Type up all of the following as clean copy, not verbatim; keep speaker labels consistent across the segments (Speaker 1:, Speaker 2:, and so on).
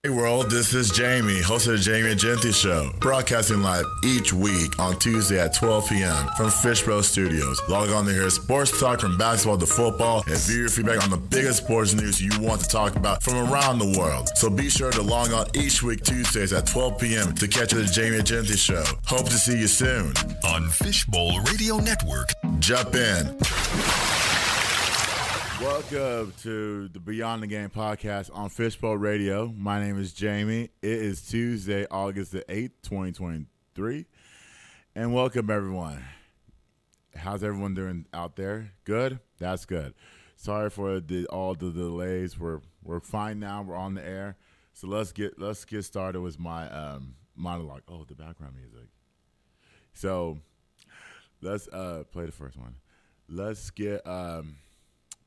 Speaker 1: Hey world, this is Jamie, host of the Jamie and Genty Show, broadcasting live each week on Tuesday at 12 p.m. from Fishbowl Studios. Log on to hear sports talk from basketball to football and view your feedback on the biggest sports news you want to talk about from around the world. So be sure to log on each week Tuesdays at 12 p.m. to catch the Jamie and Genty Show. Hope to see you soon
Speaker 2: on Fishbowl Radio Network.
Speaker 1: Jump in. Welcome to the Beyond the Game podcast on Fishbowl Radio. My name is Jamie. It is Tuesday, August the 8th, 2023. And welcome, everyone. How's everyone doing out there? Good? That's good. Sorry for all the delays. We're fine now. We're on the air. So let's get started with my monologue. Oh, the background music. So let's play the first one. Let's get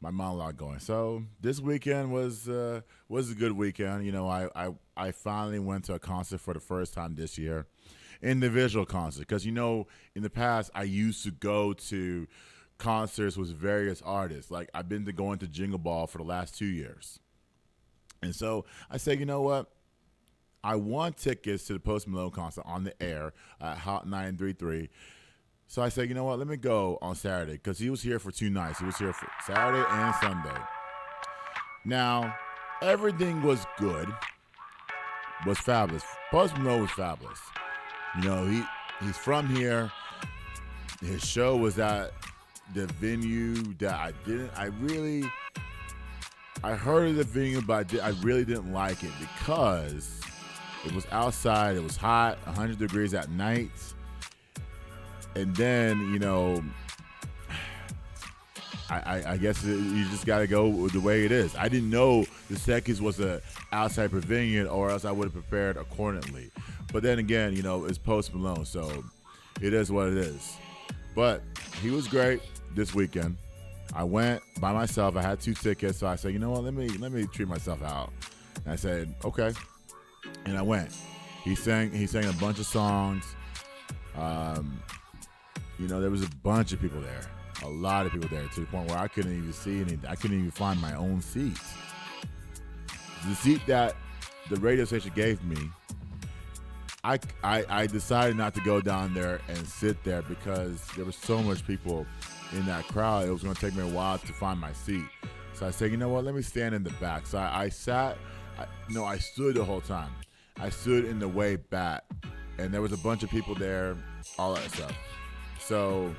Speaker 1: my monologue going. So this weekend was a good weekend. You know, I finally went to a concert for the first time this year, individual concert, because you know in the past I used to go to concerts with various artists. Like I've been going to Jingle Ball for the last 2 years, and so I said, you know what? I won tickets to the Post Malone concert on the air at Hot 933. So I said, you know what, let me go on Saturday because he was here for 2 nights. He was here for Saturday and Sunday. Now, everything was good, was fabulous. Post Malone was fabulous. You know, he's from here. His show was at the venue that I heard of the venue, but I really didn't like it because it was outside. It was hot, 100 degrees at night. And then, you know, I guess you just got to go the way it is. I didn't know the Seckies was a outside pavilion, or else I would have prepared accordingly. But then again, you know, it's Post Malone, so it is what it is. But he was great this weekend. I went by myself. I had 2 tickets, so I said, you know what, let me treat myself out. And I said, okay. And I went. He sang a bunch of songs. You know, there was a bunch of people there, a lot of people there, to the point where I couldn't even see anything. I couldn't even find my own seat. The seat that the radio station gave me, I decided not to go down there and sit there because there was so much people in that crowd. It was going to take me a while to find my seat. So I said, you know what, let me stand in the back. So I stood the whole time. I stood in the way back, and there was a bunch of people there, all that stuff. So,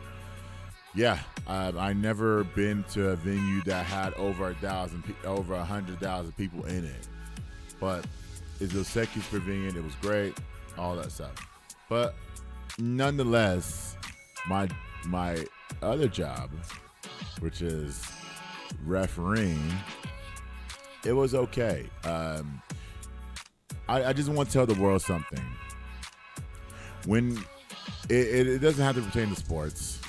Speaker 1: yeah, I never been to a venue that had over 100,000 people in it. But it's the Seckies Pavilion. It was great, all that stuff. But nonetheless, my other job, which is refereeing, it was okay. I just want to tell the world something. When it doesn't have to pertain to sports.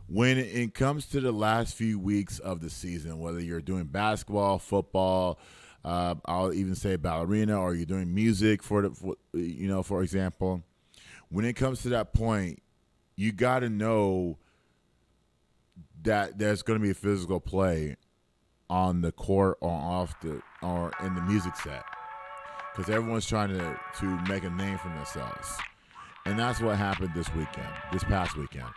Speaker 1: When it comes to the last few weeks of the season, whether you're doing basketball, football, I'll even say ballerina, or you're doing music for example, when it comes to that point, you got to know that there's going to be a physical play on the court or or in the music set, because everyone's trying to make a name for themselves. And that's what happened this past weekend.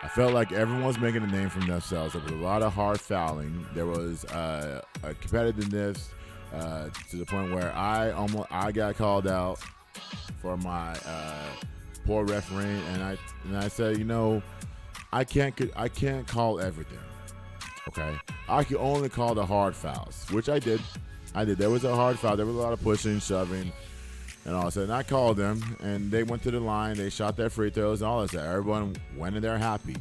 Speaker 1: I felt like everyone was making a name for themselves. There was a lot of hard fouling. There was a competitiveness to the point where I got called out for my poor refereeing, and I said, you know, I can't call everything. Okay, I can only call the hard fouls, which I did. There was a hard foul. There was a lot of pushing, shoving. And all of a sudden, I called them, and they went to the line. They shot their free throws and all that stuff. Everyone went in there happy.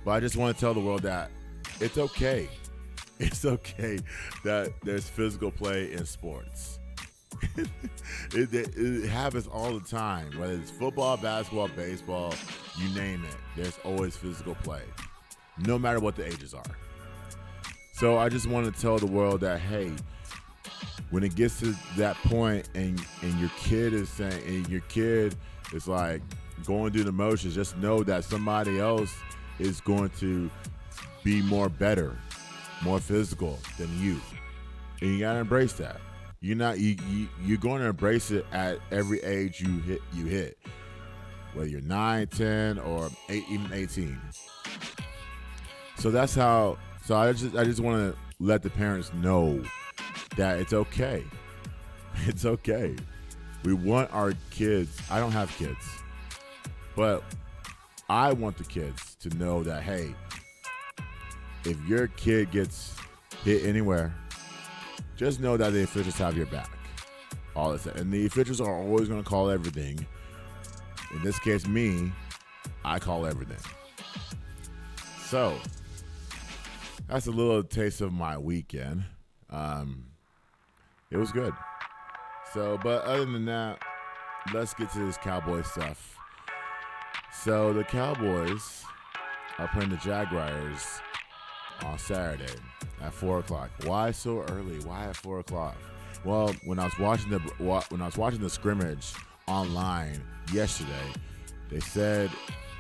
Speaker 1: But I just want to tell the world that it's okay. It's okay that there's physical play in sports. It happens all the time. Whether it's football, basketball, baseball, you name it. There's always physical play, no matter what the ages are. So I just want to tell the world that, hey, when it gets to that point and your kid is like going through the motions, just know that somebody else is going to be more physical than you. And you got to embrace that. you're going to embrace it at every age you hit, whether you're 9, 10, or 8, even 18. So that's how. So I just want to let the parents know that it's okay. It's okay. We want our kids. I don't have kids, but I want the kids to know that, hey, if your kid gets hit anywhere, just know that the officials have your back. All this, and the officials are always going to call everything. In this case, me, I call everything. So that's a little taste of my weekend. It was good. So, but other than that, let's get to this Cowboys stuff. So the Cowboys are playing the Jaguars on Saturday at 4 o'clock. Why so early? Why at 4 o'clock? Well, when I was watching the scrimmage online yesterday, they said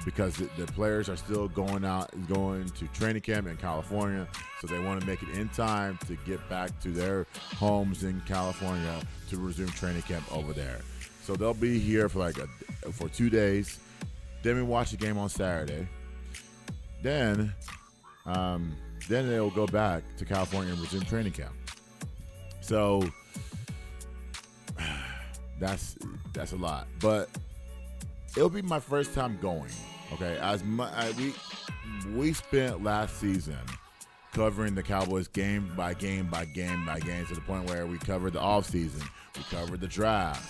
Speaker 1: because the players are still going to training camp in California, so they want to make it in time to get back to their homes in California to resume training camp over there. So they'll be here for for 2 days. Then we watch the game on Saturday. Then they'll go back to California and resume training camp. So that's a lot, but it'll be my first time going. Okay, we spent last season covering the Cowboys game by game by game by game to the point where we covered the offseason, we covered the draft.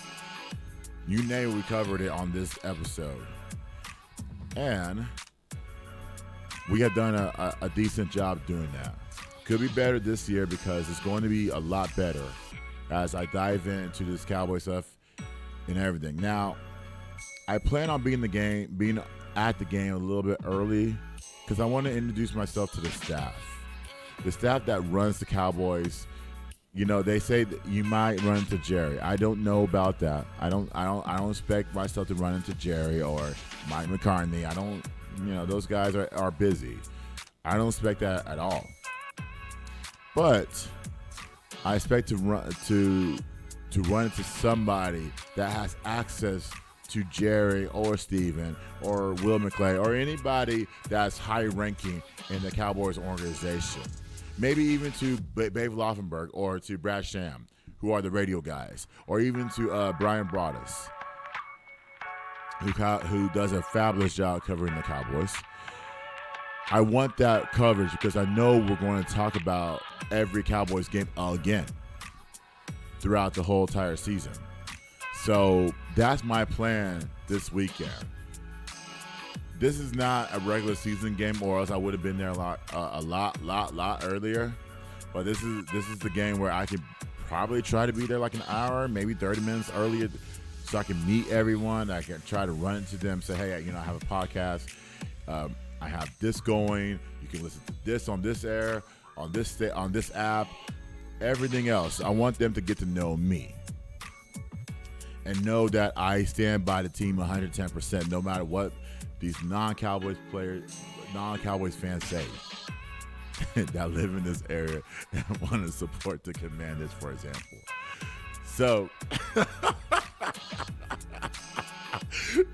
Speaker 1: You name it, we covered it on this episode. And we have done a decent job doing that. Could be better this year because it's going to be a lot better as I dive into this Cowboy stuff and everything. Now, I plan on being at the game a little bit early because I want to introduce myself to the staff. The staff that runs the Cowboys. You know, they say that you might run into Jerry. I don't know about that. I don't expect myself to run into Jerry or Mike McCartney. Those guys are busy. I don't expect that at all. But I expect to run into somebody that has access to Jerry or Steven or Will McClay or anybody that's high ranking in the Cowboys organization. Maybe even to Babe Laufenberg or to Brad Sham, who are the radio guys, or even to Brian Broaddus, who does a fabulous job covering the Cowboys. I want that coverage because I know we're going to talk about every Cowboys game again throughout the whole entire season. So that's my plan this weekend. This is not a regular season game, or else I would have been there a lot earlier. But this is the game where I could probably try to be there like an hour, maybe 30 minutes earlier, so I can meet everyone. I can try to run into them, say, hey, I have a podcast. I have this going. You can listen to this on this air, on this app, everything else. I want them to get to know me and know that I stand by the team 110%, no matter what these non-Cowboys fans say that live in this area and want to support the Commanders, for example. So,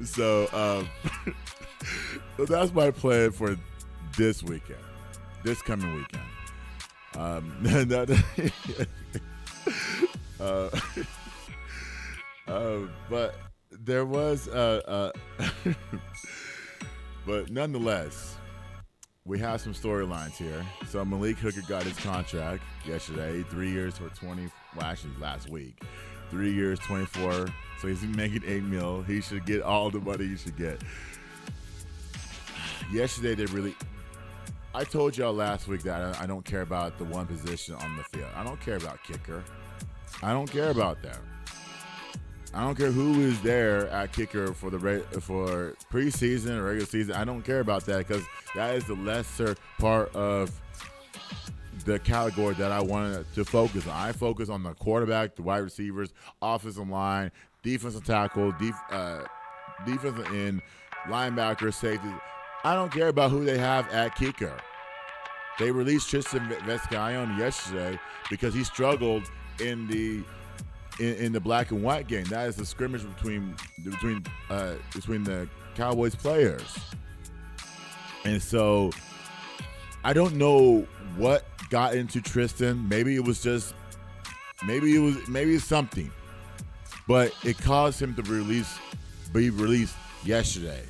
Speaker 1: so that's my plan for this weekend, this coming weekend. But there was but nonetheless, we have some storylines here. So Malik Hooker got his contract yesterday, 3 years for 20. Well, actually last week, 3 years, 24. So he's making $8 million. He should get all the money he should get. Yesterday, I told y'all last week that I don't care about the one position on the field. I don't care about kicker. I don't care about that. I don't care who is there at kicker for preseason or regular season. I don't care about that because that is the lesser part of the category that I wanted to focus on. I focus on the quarterback, the wide receivers, offensive line, defensive tackle, defensive end, linebacker, safety. I don't care about who they have at kicker. They released Tristan Vizcaino yesterday because he struggled in the in the black and white game. That is the scrimmage between the Cowboys players. And so I don't know what got into Tristan. Maybe it's something. But it caused him to be released yesterday.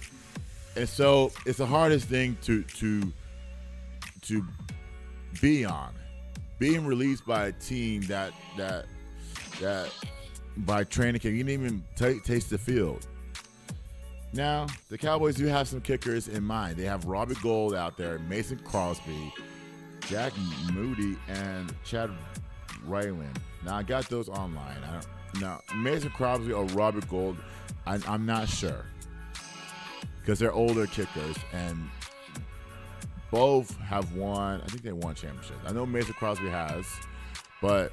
Speaker 1: And so it's the hardest thing to be on. Being released by a team that by training camp, you didn't even taste the field. Now, the Cowboys do have some kickers in mind. They have Robbie Gould out there, Mason Crosby, Jack Moody, and Chad Ryland. Now, I got those online. Now, Mason Crosby or Robbie Gould, I'm not sure. Because they're older kickers, and both have won. I think they won championships. I know Mason Crosby has, but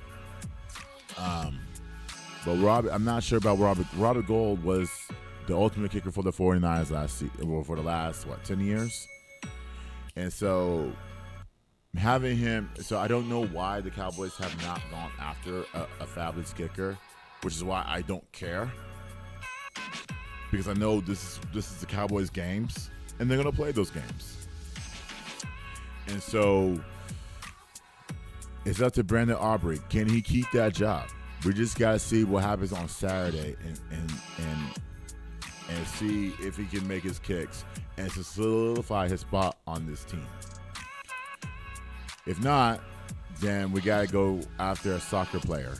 Speaker 1: Robbie, I'm not sure about Robbie. Robbie Gould was the ultimate kicker for the 49ers for the last 10 years, and so having him. So I don't know why the Cowboys have not gone after a fabulous kicker, which is why I don't care. Because I know this is the Cowboys games, and they're gonna play those games. And so it's up to Brandon Aubrey. Can he keep that job? We just gotta see what happens on Saturday and see if he can make his kicks and to solidify his spot on this team. If not, then we gotta go after a soccer player.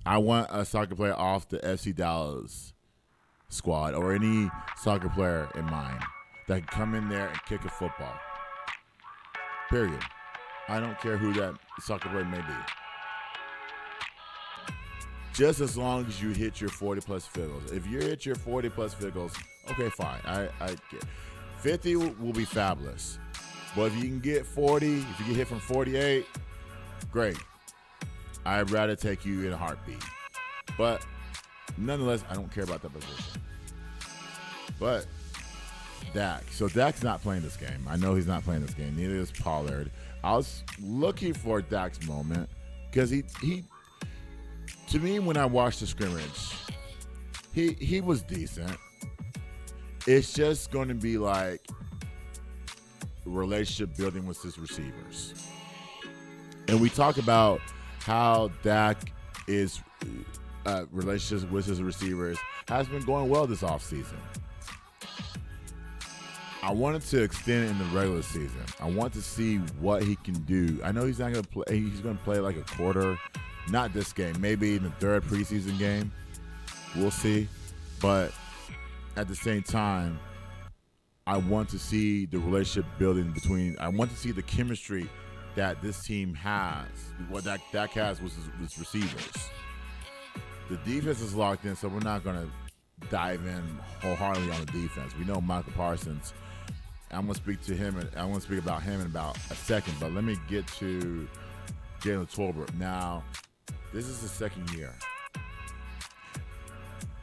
Speaker 1: I want a soccer player off the FC Dallas squad or any soccer player in mind that can come in there and kick a football. Period. I don't care who that soccer player may be. Just as long as you hit your 40-plus field goals. If you hit your 40-plus field goals, okay, fine. I get 50 will be fabulous. But if you can get 40, if you get hit from 48, great. I'd rather take you in a heartbeat. But nonetheless, I don't care about that position. But Dak. So Dak's not playing this game. I know he's not playing this game. Neither is Pollard. I was looking for Dak's moment because he to me, when I watched the scrimmage, he was decent. It's just going to be like relationship building with his receivers. And we talk about how Dak is relationships with his receivers has been going well this offseason. I wanted to extend it in the regular season. I want to see what he can do. I know he's not going to play. He's going to play like a quarter. Not this game. Maybe in the third preseason game. We'll see. But at the same time, I want to see the relationship building between. I want to see the chemistry that this team has. What Dak has with his receivers. The defense is locked in, so we're not going to dive in wholeheartedly on the defense. We know Michael Parsons. I'm going to speak to him, and I want to speak about him in about a second. But let me get to Jalen Tolbert. Now, this is his second year.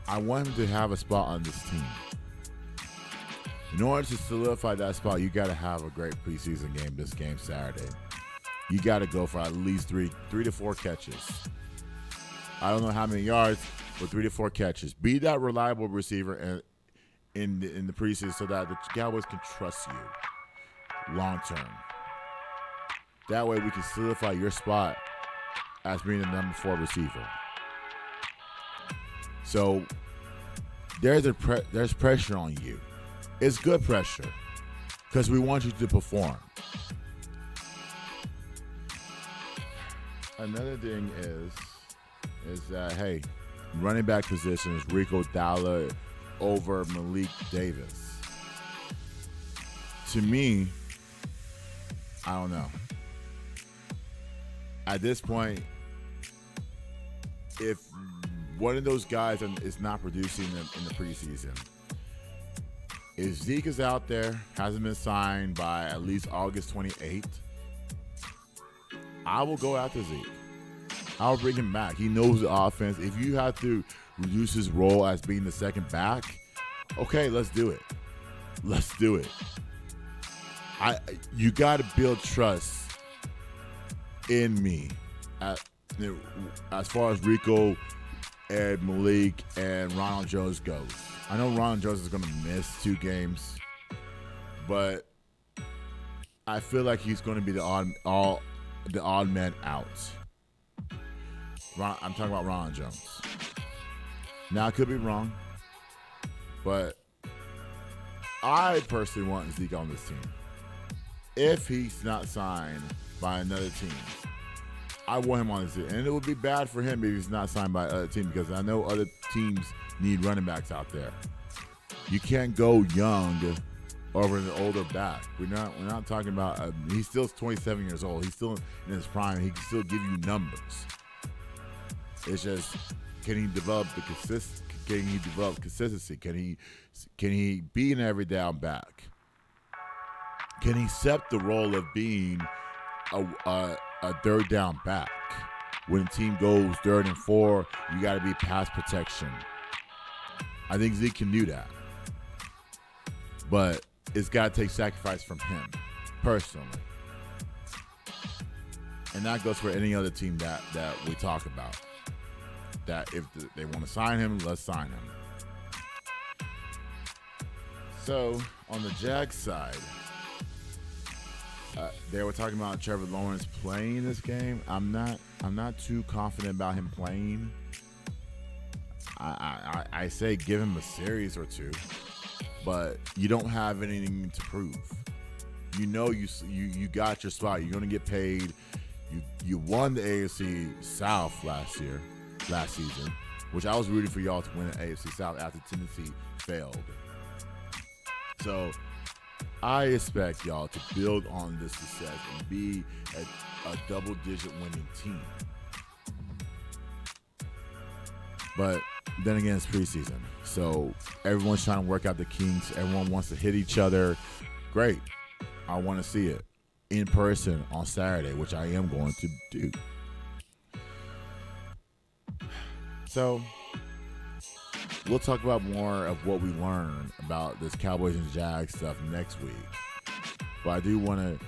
Speaker 1: I want him to have a spot on this team. In order to solidify that spot, you got to have a great preseason game. This game Saturday, you got to go for at least three to four catches. I don't know how many yards, but 3 to 4 catches. Be that reliable receiver in the preseason so that the Cowboys can trust you long term. That way we can solidify your spot as being the number 4 receiver. So there's pressure on you. It's good pressure because we want you to perform. Another thing is that, hey, running back position is Rico Dalla over Malik Davis. To me, I don't know. At this point, if one of those guys is not producing in the preseason, if Zeke is out there, hasn't been signed by at least August 28th, I will go after Zeke. I'll bring him back. He knows the offense. If you have to reduce his role as being the second back, okay, let's do it. Let's do it. You got to build trust in me as far as Rico and Malik and Ronald Jones goes. I know Ronald Jones is going to miss 2 games, but I feel like he's going to be the odd man out. I'm talking about Ronald Jones. Now, I could be wrong, but I personally want Zeke on this team. If he's not signed by another team, I want him on this team. And it would be bad for him if he's not signed by another team, because I know other teams need running backs out there. You can't go young over an older back. We're not talking about he's still 27 years old. He's still in his prime. He can still give you numbers. It's just, can he develop consistency? Can he be an every down back? Can he accept the role of being a third down back? When the team goes 3rd and 4, you got to be pass protection. I think Zeke can do that, but it's got to take sacrifice from him personally, and that goes for any other team that we talk about. That if they want to sign him, let's sign him. So on the Jags side, they were talking about Trevor Lawrence playing this game. I'm not too confident about him playing. I say give him a series or 2, but you don't have anything to prove. You know you got your spot. You're going to get paid. You won the AFC South last season, which I was rooting for y'all to win the AFC South after Tennessee failed. So I expect y'all to build on this success and be a double-digit winning team. But then again, it's preseason. So everyone's trying to work out the kinks. Everyone wants to hit each other. Great. I want to see it in person on Saturday, which I am going to do. So we'll talk about more of what we learned about this Cowboys and Jags stuff next week. But I do want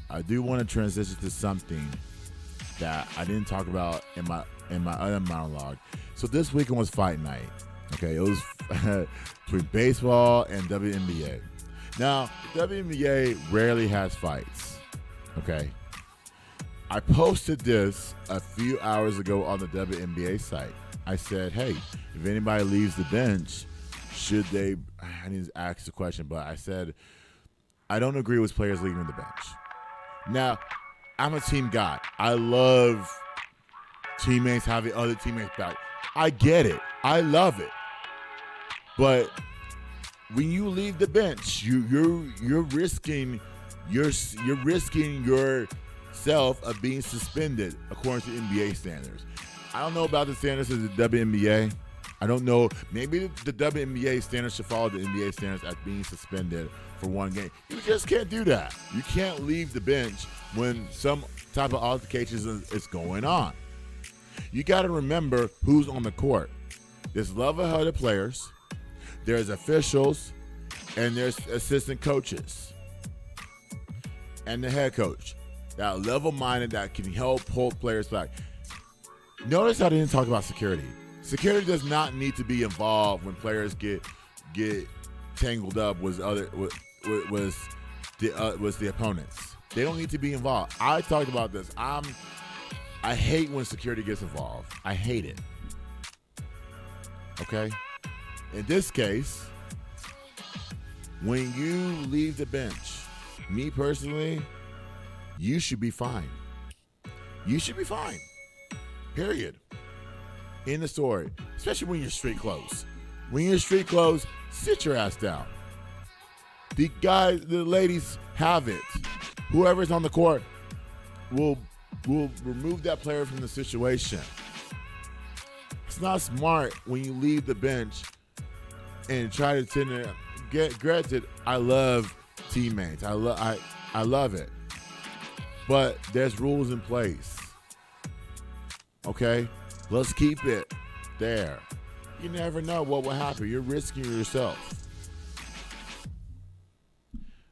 Speaker 1: to transition to something that I didn't talk about in my other monologue. So this weekend was fight night. Okay, it was between baseball and WNBA. Now, the WNBA rarely has fights. Okay. I posted this a few hours ago on the WNBA site. I said, hey, if anybody leaves the bench, should they, I need to ask the question, but I said, I don't agree with players leaving the bench. Now, I'm a team guy. I love teammates having other teammates back. I get it. I love it. But when you leave the bench, you're risking yourself of being suspended according to NBA standards. I don't know about the standards of the WNBA. I don't know. Maybe the WNBA standards should follow the NBA standards as being suspended for one game. You just can't do that. You can't leave the bench when some type of altercation is going on. You got to remember who's on the court. There's level-headed players, there's officials, and there's assistant coaches, and the head coach. That level-minded that can help pull players back. Notice I didn't talk about security. Security does not need to be involved when players get tangled up with the opponents. They don't need to be involved. I talked about this. I hate when security gets involved. I hate it. Okay? In this case, when you leave the bench, me personally, you should be fine. You should be fine. Period. In the story. Especially when you're street clothes. When you're street clothes, sit your ass down. The ladies have it. Whoever's on the court will remove that player from the situation. It's not smart when you leave the bench and try to tend to granted, I love teammates. I love it. But there's rules in place. Okay? Let's keep it there. You never know what will happen. You're risking yourself.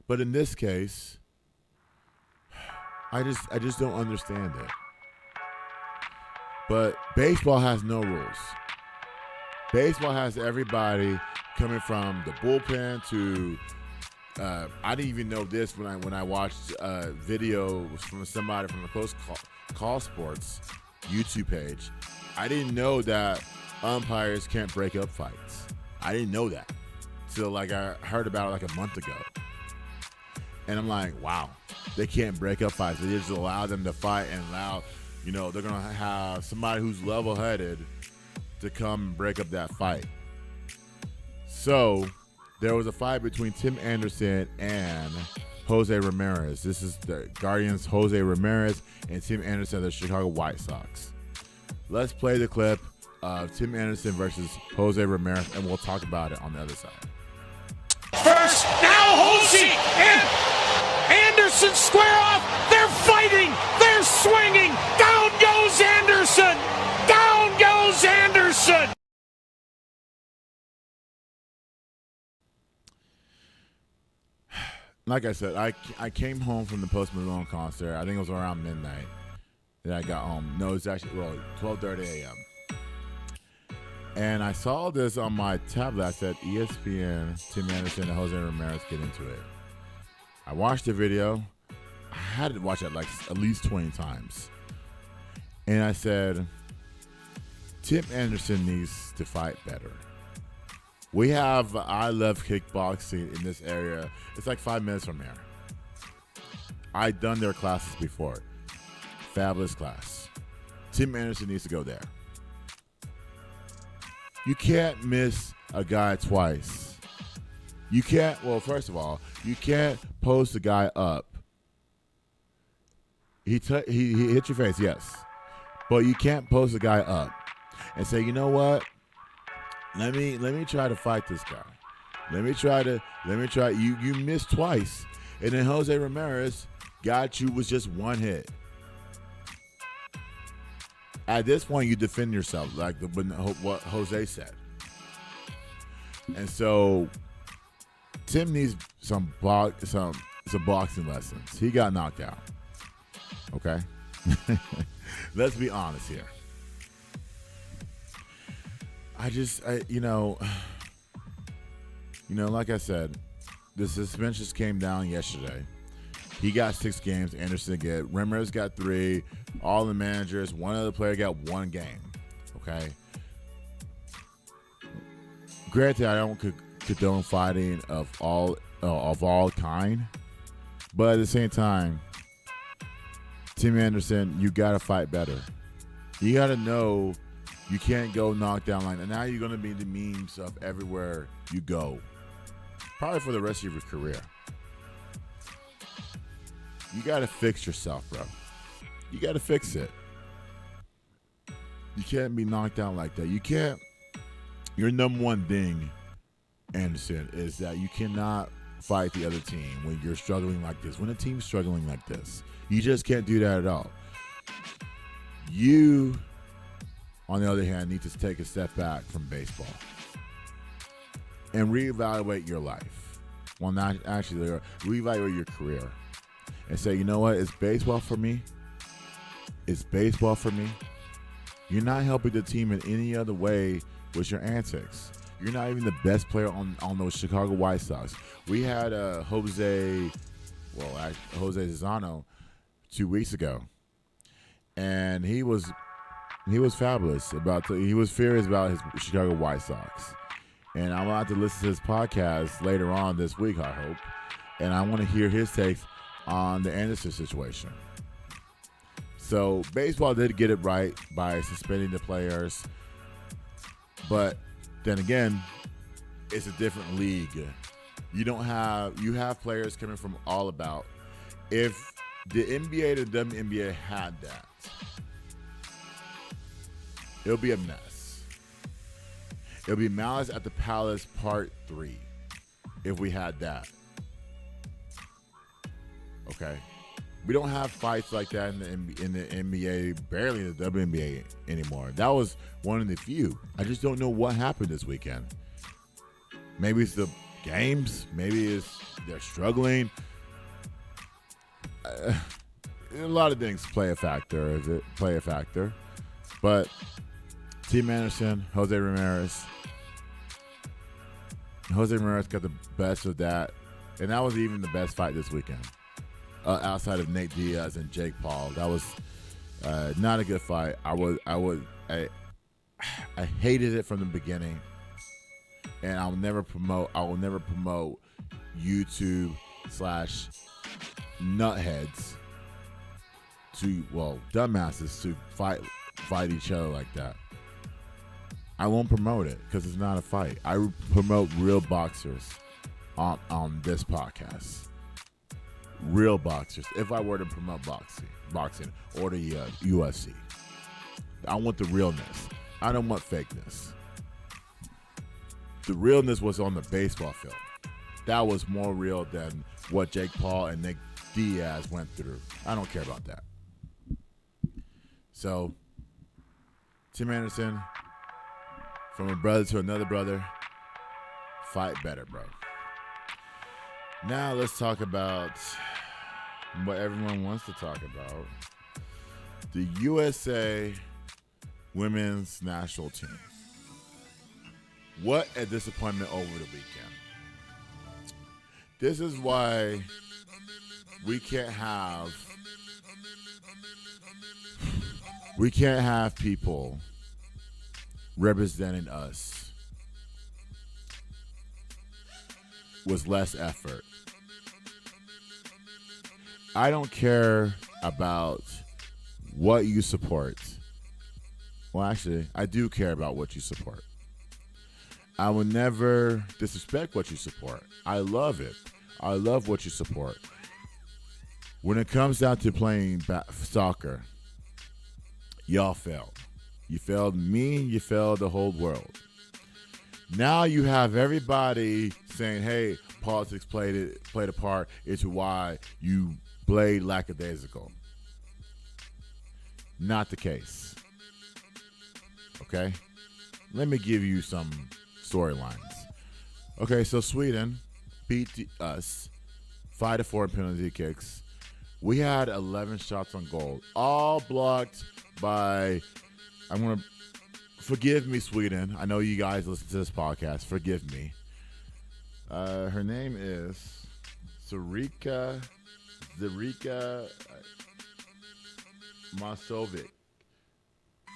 Speaker 1: But in this case, I just don't understand it. But baseball has no rules. Baseball has everybody coming from the bullpen to I didn't even know this when I watched video from somebody from the Call Sports YouTube page. I didn't know that umpires can't break up fights. I didn't know that. So I heard about it like a month ago. And I'm like, wow, they can't break up fights. They just allow them to fight and allow, they're going to have somebody who's level-headed to come and break up that fight. So there was a fight between Tim Anderson and Jose Ramirez. This is the Guardians' Jose Ramirez and Tim Anderson of the Chicago White Sox. Let's play the clip of Tim Anderson versus Jose Ramirez, and we'll talk about it on the other side.
Speaker 3: First, now Jose and Anderson square off. They're fighting. They're swinging. Down goes Anderson. Down goes Anderson.
Speaker 1: Like I said, I came home from the Post Malone concert. I think it was around midnight that I got home. No, it was actually 12:30 a.m. And I saw this on my tablet. I said, ESPN, Tim Anderson, and Jose Ramirez get into it. I watched the video. I had to watch it at least 20 times. And I said, Tim Anderson needs to fight better. We have I Love Kickboxing in this area. It's like 5 minutes from here. I've done their classes before. Fabulous class. Tim Anderson needs to go there. You can't miss a guy twice. You can't, first of all, you can't post a guy up. He hit your face, yes. But you can't post a guy up and say, you know what? Let me try to fight this guy. Let me try. You missed twice. And then Jose Ramirez got you with just one hit. At this point, you defend yourself, like what Jose said. And so, Tim needs some boxing lessons. He got knocked out. Okay? Let's be honest here. Like I said, the suspensions came down yesterday. He got 6 games. Anderson Ramirez got 3. All the managers, one other player got 1 game. Okay. Granted, I don't condone fighting of all kind, but at the same time, Tim Anderson, you gotta fight better. You gotta know you can't go knockdown line, and now you're gonna be the memes of everywhere you go, probably for the rest of your career. You gotta fix yourself, bro. You gotta fix it. You can't be knocked down like that. You can't. Your number one thing, Anderson, is that you cannot fight the other team when you're struggling like this. When a team's struggling like this, you just can't do that at all. You, on the other hand, need to take a step back from baseball and reevaluate your life. Well, not actually, reevaluate your career and say, you know what? It's baseball for me. It's baseball for me. You're not helping the team in any other way with your antics. You're not even the best player on those Chicago White Sox. We had Jose Zano 2 weeks ago, and he was fabulous he was furious about his Chicago White Sox. And I'm about to listen to his podcast later on this week, I hope, and I want to hear his takes on the Anderson situation. So baseball did get it right by suspending the players, but then again, it's a different league. You have players coming from all about. If the NBA to WNBA had that, it'll be a mess. It'll be Malice at the Palace Part 3 if we had that. Okay. We don't have fights like that in the NBA, barely in the WNBA anymore. That was one of the few. I just don't know what happened this weekend. Maybe it's the games. Maybe they're struggling. A lot of things play a factor. But Team Anderson, Jose Ramirez got the best of that. And that was even the best fight this weekend. Outside of Nate Diaz and Jake Paul. That was not a good fight. I hated it from the beginning. And I will never promote YouTube /nutheads dumbasses to fight each other like that. I won't promote it because it's not a fight. I promote real boxers on this podcast. Real boxers. If I were to promote boxing or the UFC, I want the realness. I don't want fakeness. The realness was on the baseball field. That was more real than what Jake Paul and Nick Diaz went through. I don't care about that. So, Tim Anderson, from a brother to another brother, fight better, bro. Now let's talk about what everyone wants to talk about. The USA Women's National Team. What a disappointment over the weekend. This is why we can't have people representing us with less effort. I don't care about what you support. Well, actually, I do care about what you support. I will never disrespect what you support. I love it. I love what you support. When it comes down to playing soccer, y'all failed. You failed me. You failed the whole world. Now you have everybody saying, hey, politics played a part into why you played lackadaisical. Not the case. Okay? Let me give you some storylines. Okay, so Sweden beat us 5-4 in penalty kicks. We had 11 shots on goal, all blocked by, forgive me, Sweden. I know you guys listen to this podcast. Forgive me. Her name is Zarica Masovic.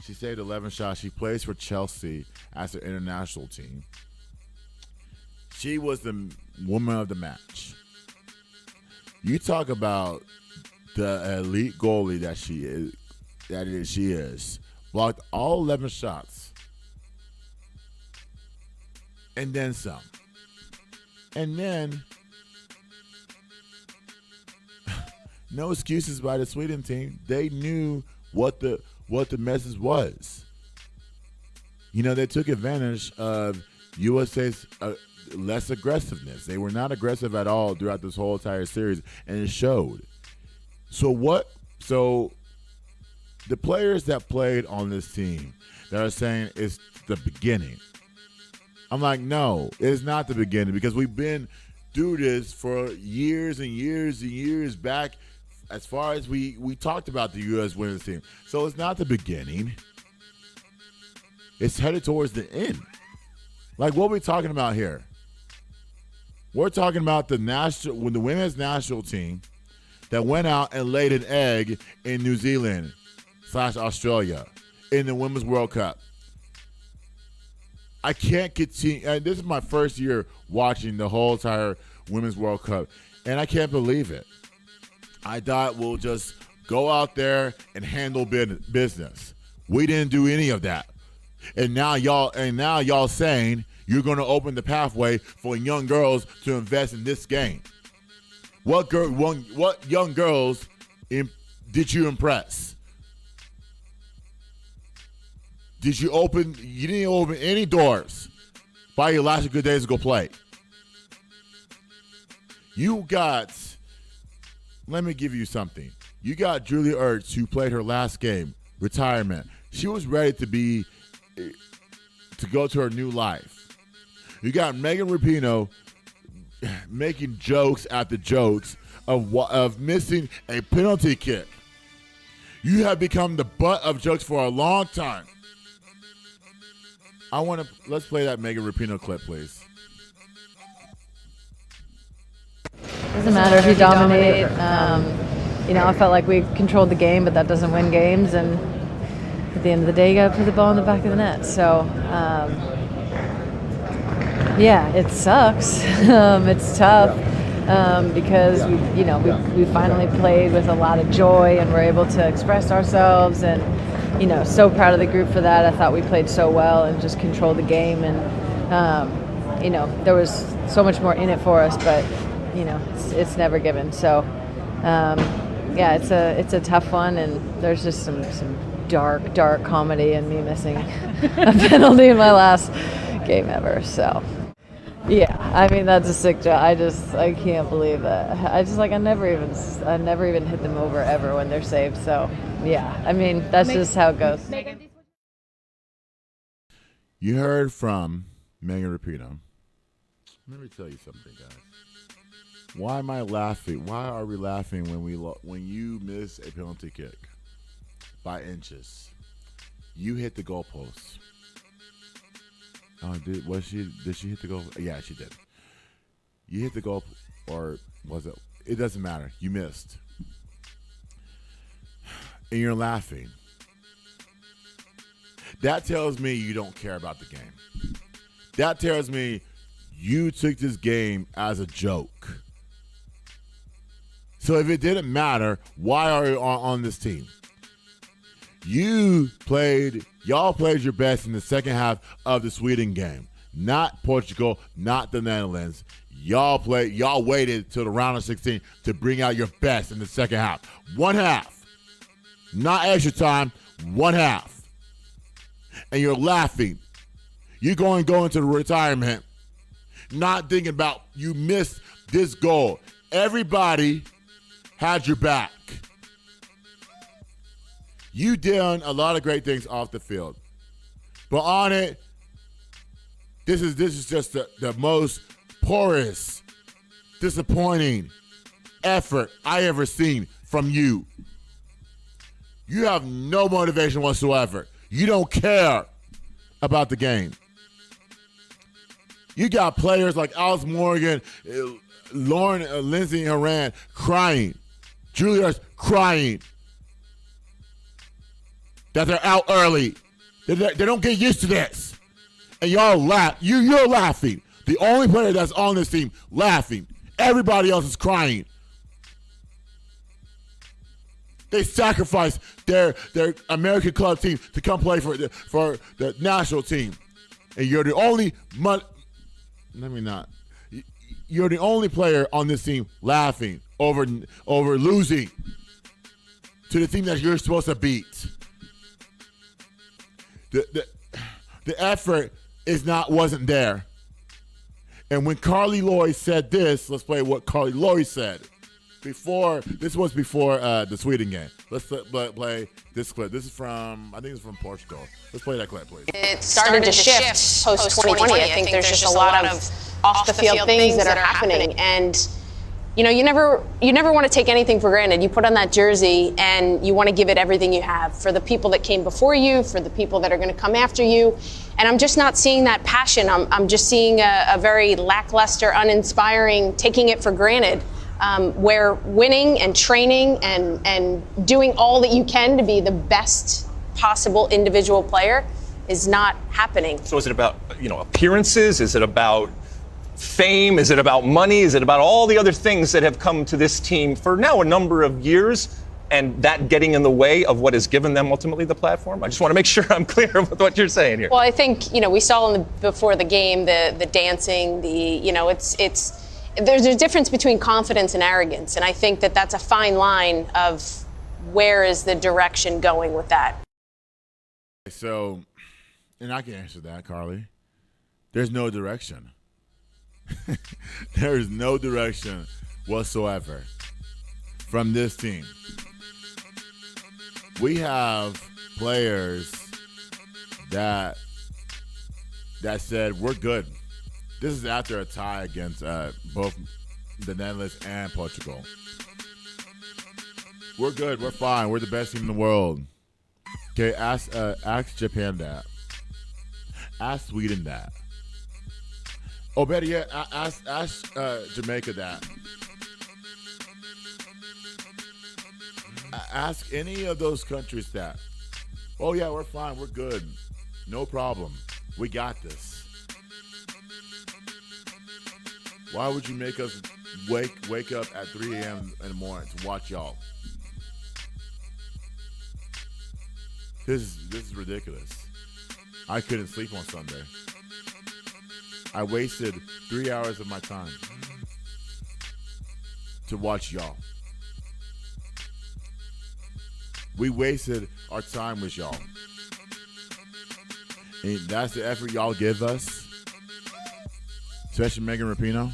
Speaker 1: She saved 11 shots. She plays for Chelsea as her international team. She was the woman of the match. You talk about the elite goalie that she is. Blocked all 11 shots. And then some. And then no excuses by the Sweden team. They knew what the message was. You know, they took advantage of USA's less aggressiveness. They were not aggressive at all throughout this whole entire series, and it showed. So the players that played on this team that are saying it's the beginning, I'm like, no, it's not the beginning, because we've been through this for years and years and years back. As far as we talked about the U.S. women's team. So it's not the beginning. It's headed towards the end. Like, what are we talking about here? We're talking about the women's national team that went out and laid an egg in New Zealand / Australia in the Women's World Cup. I can't continue. And this is my first year watching the whole entire Women's World Cup, and I can't believe it. I thought we'll just go out there and handle business. We didn't do any of that. And now y'all saying you're going to open the pathway for young girls to invest in this game. What young girls did you impress? You didn't open any doors by your last good days ago play. Let me give you something. You got Julia Ertz, who played her last game, retirement. She was ready to go to her new life. You got Megan Rapinoe making jokes after jokes of missing a penalty kick. You have become the butt of jokes for a long time. Let's play that Megan Rapinoe clip, please.
Speaker 4: Doesn't matter if you dominate. I felt like we controlled the game, but that doesn't win games. And at the end of the day, you got to put the ball in the back of the net. So, it sucks. It's tough because we finally played with a lot of joy and we're able to express ourselves. And so proud of the group for that. I thought we played so well and just controlled the game. And there was so much more in it for us, but it's never given. So, it's a tough one, and there's just some dark comedy in me missing a penalty in my last game ever. So, that's a sick job. I can't believe that. I never even hit them over ever when they're saved. So, that's just how it goes.
Speaker 1: You heard from Megan Rapinoe. Let me tell you something, guys. Why am I laughing? Why are we laughing when you miss a penalty kick by inches? You hit the goalpost. Did she hit the goal? Yeah, she did. You hit the goal, or was it? It doesn't matter. You missed, and you're laughing. That tells me you don't care about the game. That tells me you took this game as a joke. So if it didn't matter, why are you on this team? Y'all played your best in the second half of the Sweden game. Not Portugal, not the Netherlands. Y'all waited till the round of 16 to bring out your best in the second half. One half. Not extra time, one half. And you're laughing. You're going into the retirement, not thinking about you missed this goal. Everybody had your back. You done a lot of great things off the field. But on it, this is just the most porous, disappointing effort I ever seen from you. You have no motivation whatsoever. You don't care about the game. You got players like Alex Morgan, Lindsey Horan crying. Julia's crying that they're out early. They don't get used to this. And y'all laugh. You're laughing. The only player that's on this team laughing. Everybody else is crying. They sacrificed their American club team to come play for the national team. And you're the only You're the only player on this team laughing over losing to the team that you're supposed to beat. The effort wasn't there. And when Carly Lloyd said this, let's play what Carly Lloyd said. This was before the Sweden game. Let's play this clip. This is from Portugal. Let's play that clip, please.
Speaker 5: It started to shift post-2020. I think there's just a lot of off-the-field things that are happening. And, you never want to take anything for granted. You put on that jersey and you want to give it everything you have for the people that came before you, for the people that are going to come after you. And I'm just not seeing that passion. I'm just seeing a very lackluster, uninspiring, taking it for granted. Where winning and training and doing all that you can to be the best possible individual player is not happening.
Speaker 6: So is it about, appearances? Is it about fame? Is it about money? Is it about all the other things that have come to this team for now a number of years, and that getting in the way of what has given them ultimately the platform? I just want to make sure I'm clear with what you're saying here.
Speaker 5: Well, I think, we saw before the game, the dancing, there's a difference between confidence and arrogance, and I think that that's a fine line of where is the direction going with that.
Speaker 1: So, and I can answer that, Carly. There's no direction. There is no direction whatsoever from this team. We have players that said we're good. This is after a tie against both the Netherlands and Portugal. We're good. We're fine. We're the best team in the world. Okay, ask Japan that. Ask Sweden that. Oh, better yet, ask Jamaica that. Ask any of those countries that. Oh, yeah, we're fine. We're good. No problem. We got this. Why would you make us wake up at 3 a.m. in the morning to watch y'all? This is ridiculous. I couldn't sleep on Sunday. I wasted 3 hours of my time to watch y'all. We wasted our time with y'all. And that's the effort y'all give us. Especially Megan Rapinoe.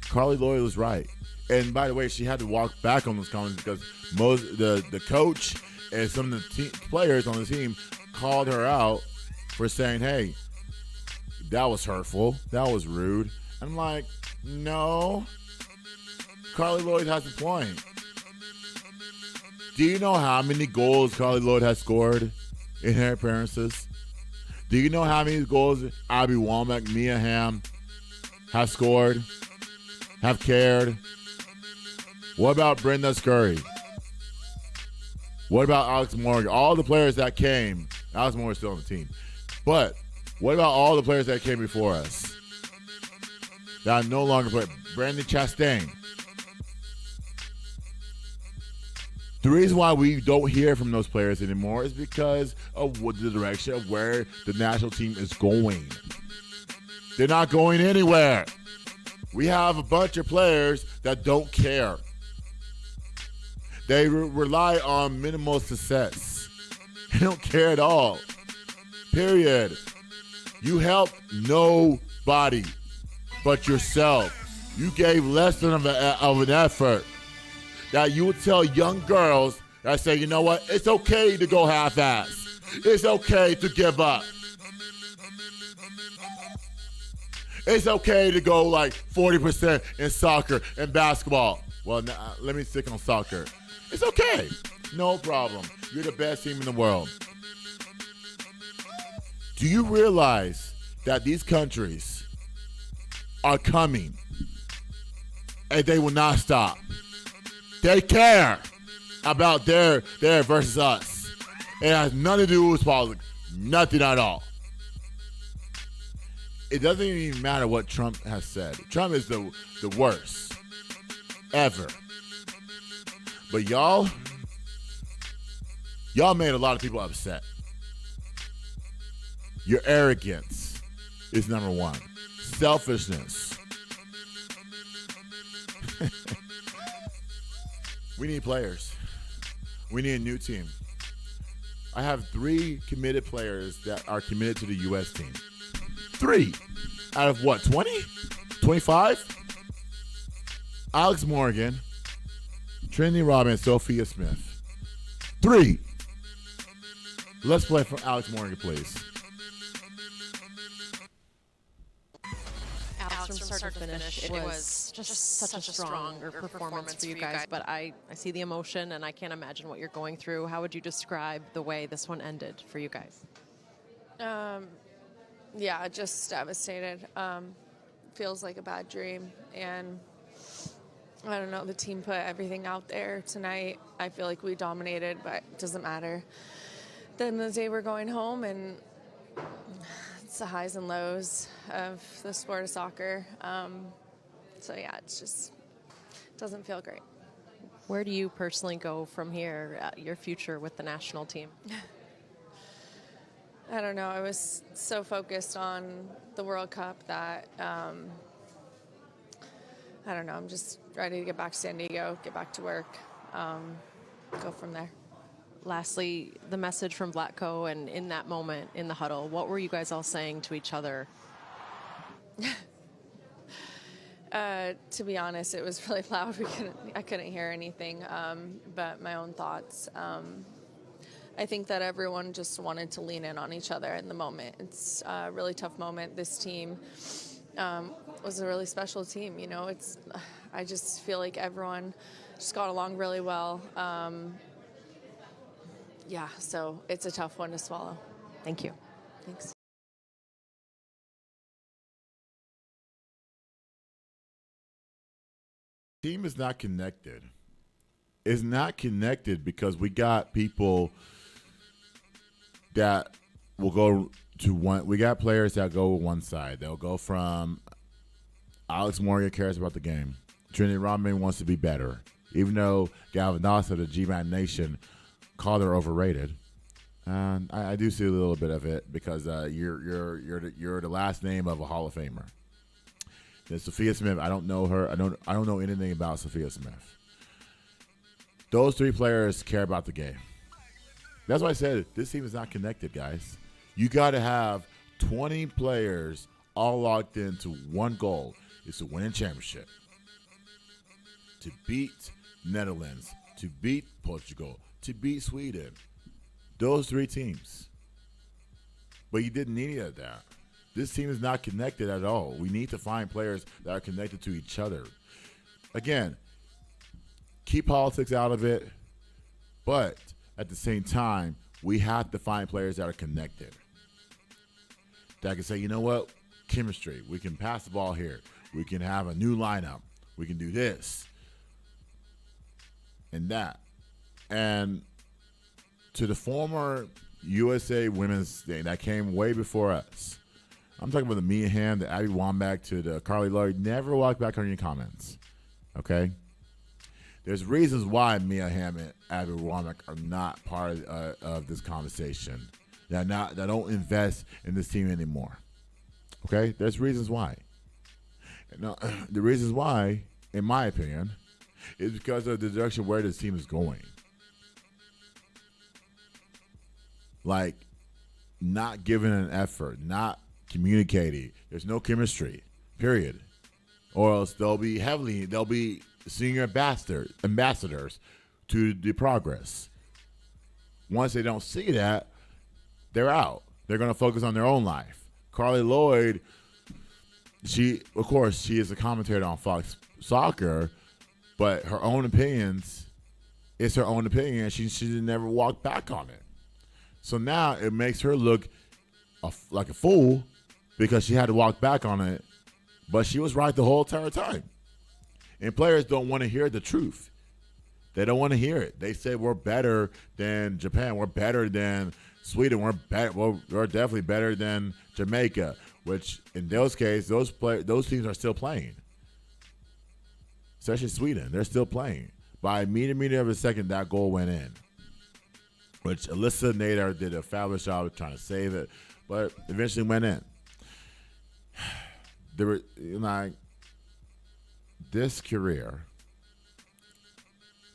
Speaker 1: Carly Lloyd was right. And by the way, she had to walk back on those comments because the coach and some of the players on the team called her out for saying, hey, that was hurtful. That was rude. I'm like, no. Carly Lloyd has a point. Do you know how many goals Carly Lloyd has scored in her appearances? Do you know how many goals Abby Wambach, Mia Hamm have scored, have cared? What about Brenda Scurry? What about Alex Morgan? All the players that came. Alex Morgan's still on the team. But what about all the players that came before us that are no longer playing? Brandon Chastain. The reason why we don't hear from those players anymore is because of the direction of where the national team is going. They're not going anywhere. We have a bunch of players that don't care. They rely on minimal success. They don't care at all. Period. You helped nobody but yourself. You gave less than of an effort. That you would tell young girls that say, you know what, it's okay to go half-ass. It's okay to give up. It's okay to go like 40% in soccer and basketball. Well, let me stick on soccer. It's okay. No problem. You're the best team in the world. Do you realize that these countries are coming and they will not stop? They care about their versus us. It has nothing to do with politics. Nothing at all. It doesn't even matter what Trump has said. Trump is the worst ever. But y'all made a lot of people upset. Your arrogance is number one. Selfishness. We need players. We need a new team. I have 3 committed players that are committed to the U.S. team. 3 out of what, 20? 25? Alex Morgan, Trinity Robin, Sophia Smith. 3. Let's play for Alex Morgan, please.
Speaker 7: From start to finish, it was just such a stronger performance for you guys. But I see the emotion, and I can't imagine what you're going through. How would you describe the way this one ended for you guys?
Speaker 8: Yeah, just devastated. Feels like a bad dream. And I don't know, the team put everything out there tonight. I feel like we dominated, but it doesn't matter. Then the day we're going home, and it's the highs and lows of the sport of soccer. So yeah, it's just doesn't feel great.
Speaker 7: Where do you personally go from here, your future with the national team?
Speaker 8: I don't know. I was so focused on the World Cup that, I don't know. I'm just ready to get back to San Diego, get back to work, go from there.
Speaker 7: Lastly, the message from Vlatko, and in that moment in the huddle, what were you guys all saying to each other?
Speaker 8: To be honest, it was really loud. I couldn't hear anything, but my own thoughts. I think that everyone just wanted to lean in on each other in the moment. It's a really tough moment. This team was a really special team. You know, I just feel like everyone just got along really well. Yeah, so it's a tough one to swallow.
Speaker 7: Thank you.
Speaker 8: Thanks.
Speaker 1: Team is not connected. It's not connected because we got people that will go to one. We got players that go with one side. They'll go from Alex Morgan cares about the game. Trinity Rodman wants to be better. Even though Galvin Dawson of the G-Man Nation called her overrated. I do see a little bit of it because you're the last name of a Hall of Famer. Then Sophia Smith, I don't know her. I don't know anything about Sophia Smith. Those three players care about the game. That's why I said this team is not connected, guys. You got to have 20 players all locked into one goal: is to win a championship, to beat Netherlands, to beat Portugal, to beat Sweden. Those three teams. But you didn't need any of that. This team is not connected at all. We need to find players that are connected to each other. Again, keep politics out of it, but at the same time, we have to find players that are connected. That can say, you know what? Chemistry. We can pass the ball here. We can have a new lineup. We can do this and that. And to the former USA Women's Day that came way before us, I'm talking about the Mia Hamm, the Abby Wambach, to the Carly Lloyd. Never walk back on your comments, okay? There's reasons why Mia Hamm and Abby Wambach are not part of this conversation. That don't invest in this team anymore, okay? There's reasons why. Now, the reasons why, in my opinion, is because of the direction where this team is going. Like, not giving an effort, not communicating. There's no chemistry, period. Or else they'll be senior ambassadors to the progress. Once they don't see that, they're out. They're going to focus on their own life. Carly Lloyd, she is a commentator on Fox Soccer, but her own opinions, it's her own opinion, and she never walked back on it. So now it makes her look like a fool because she had to walk back on it, but she was right the whole entire time. And players don't want to hear the truth. They don't want to hear it. They say we're better than Japan. We're better than Sweden. We're definitely better than Jamaica, which in those cases, those teams are still playing. Especially Sweden. They're still playing. By a meter of a second, that goal went in, which Alyssa Nader did a fabulous job of trying to save it, but eventually went in. There were, this career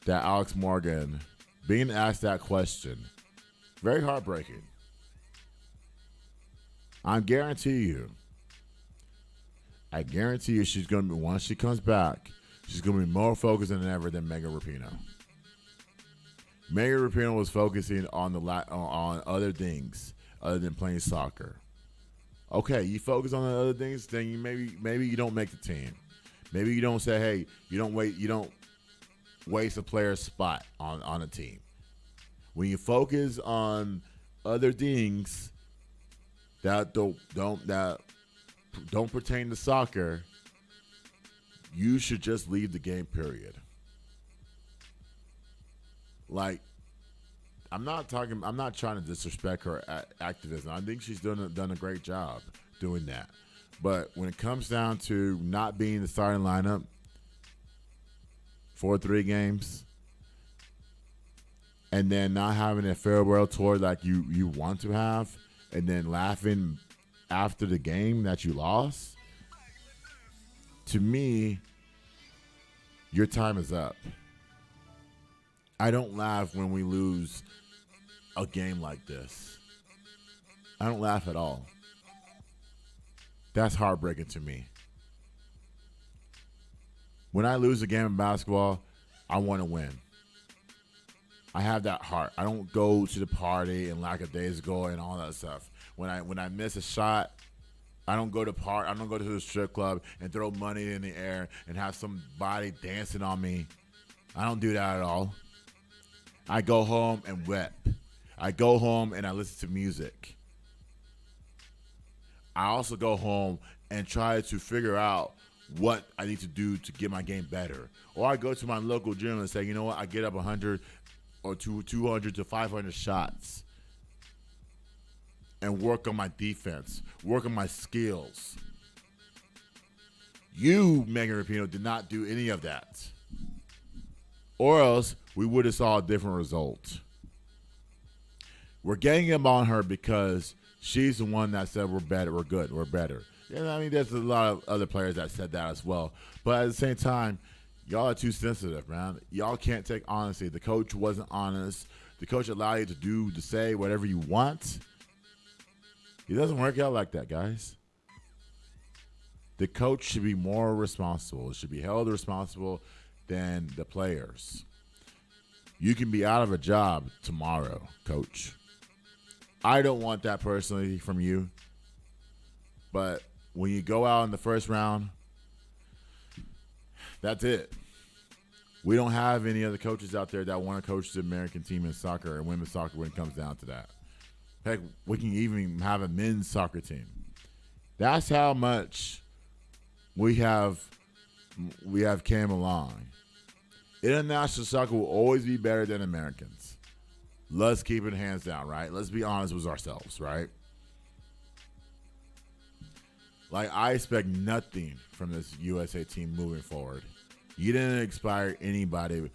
Speaker 1: that Alex Morgan being asked that question, very heartbreaking. I guarantee you she's going to be, once she comes back, she's going to be more focused than ever than Megan Rapinoe. Megan Rapinoe was focusing on on other things other than playing soccer. Okay, you focus on the other things, then you maybe you don't make the team. Maybe you don't say, hey, you don't waste a player's spot on a team. When you focus on other things that don't pertain to soccer, you should just leave the game, period. Like, I'm not trying to disrespect her activism. I think she's done a great job doing that. But when it comes down to not being the starting lineup for 3 games and then not having a farewell tour like you want to have and then laughing after the game that you lost, to me, your time is up. I don't laugh when we lose a game like this. I don't laugh at all. That's heartbreaking to me. When I lose a game in basketball, I want to win. I have that heart. I don't go to the party and lackadaisical and all that stuff. When I miss a shot, I don't go to the strip club and throw money in the air and have somebody dancing on me I don't do that at all. I go home and weep. I go home and I listen to music. I also go home and try to figure out what I need to do to get my game better. Or I go to my local gym and say, you know what, I get up 100 or 200 to 500 shots and work on my defense, work on my skills. You, Megan Rapinoe, did not do any of that. Or else we would have saw a different result. We're getting him on her because she's the one that said we're better, we're good, we're better. And I mean, there's a lot of other players that said that as well. But at the same time, y'all are too sensitive, man. Y'all can't take honesty. The coach wasn't honest. The coach allowed you to say whatever you want. It doesn't work out like that, guys. The coach should be more responsible. It should be held responsible than the players. You can be out of a job tomorrow, coach. I don't want that personally from you. But when you go out in the first round, that's it. We don't have any other coaches out there that want to coach the American team in soccer and women's soccer when it comes down to that. Heck, we can even have a men's soccer team. That's how much we have came along. International soccer will always be better than Americans. Let's keep it hands down, right? Let's be honest with ourselves, right? Like, I expect nothing from this USA team moving forward. You didn't inspire anybody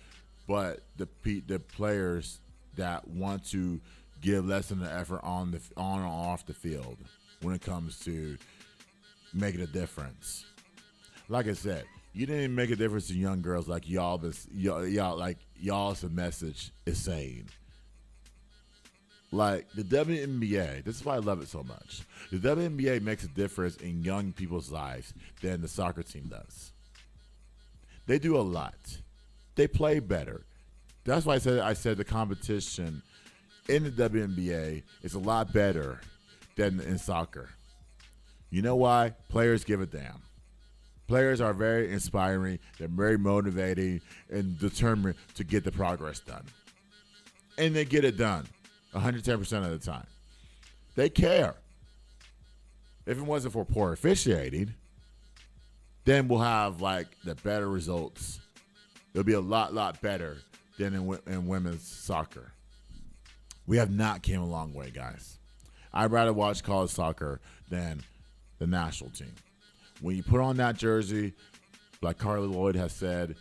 Speaker 1: but the players that want to give less than the effort on or off the field when it comes to making a difference. Like I said, you didn't make a difference to young girls like y'all's message is saying. Like, the WNBA, this is why I love it so much. The WNBA makes a difference in young people's lives than the soccer team does. They do a lot. They play better. That's why I said the competition in the WNBA is a lot better than in soccer. You know why? Players give a damn. Players are very inspiring. They're very motivating and determined to get the progress done. And they get it done 110% of the time. They care. If it wasn't for poor officiating, then we'll have, like, the better results. It'll be a lot better than in women's soccer. We have not came a long way, guys. I'd rather watch college soccer than the national team. When you put on that jersey, like Carly Lloyd has said,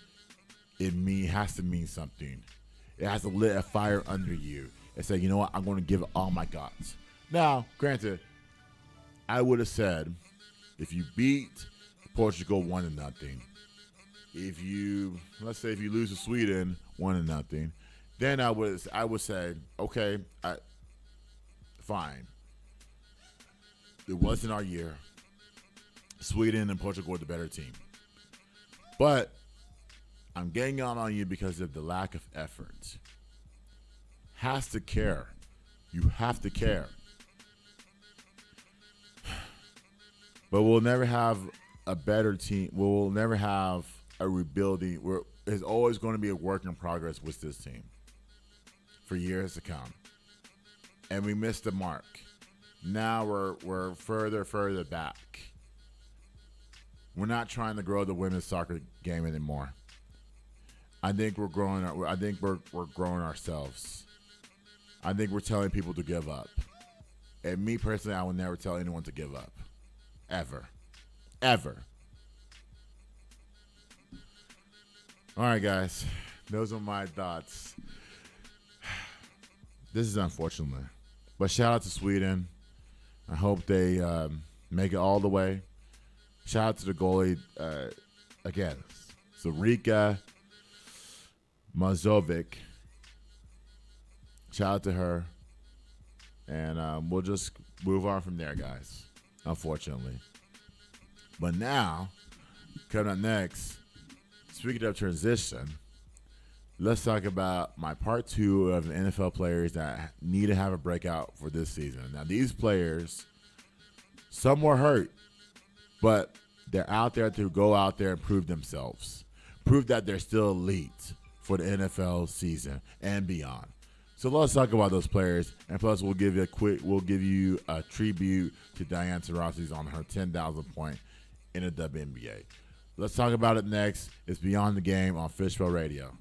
Speaker 1: it has to mean something. It has to lit a fire under you and say, you know what, I'm going to give it all my guts. Now, granted, I would have said, if you beat Portugal 1-0, let's say if you lose to Sweden 1-0, then I would say, okay, fine. It wasn't our year. Sweden and Portugal were the better team. But I'm getting on you because of the lack of effort. Has to care. You have to care. But we'll never have a better team. We'll never have a rebuilding. There's always going to be a work in progress with this team for years to come. And we missed the mark. Now we're further back. We're not trying to grow the women's soccer game anymore. I think we're growing. I think we're growing ourselves. I think we're telling people to give up. And me personally, I would never tell anyone to give up, ever. All right, guys, those are my thoughts. This is unfortunate, but shout out to Sweden. I hope they make it all the way. Shout out to the goalie, again, Sarika Mazovic. Shout out to her. And we'll just move on from there, guys, unfortunately. But now, coming up next, speaking of transition, let's talk about my part 2 of the NFL players that need to have a breakout for this season. Now, these players, some were hurt, but they're out there to go out there and prove themselves. Prove that they're still elite for the NFL season and beyond. So let's talk about those players, and plus we'll give you a tribute to Diane Taurasi on her 10,000th point in the WNBA. Let's talk about it next. It's Beyond the Game on Fishbowl Radio.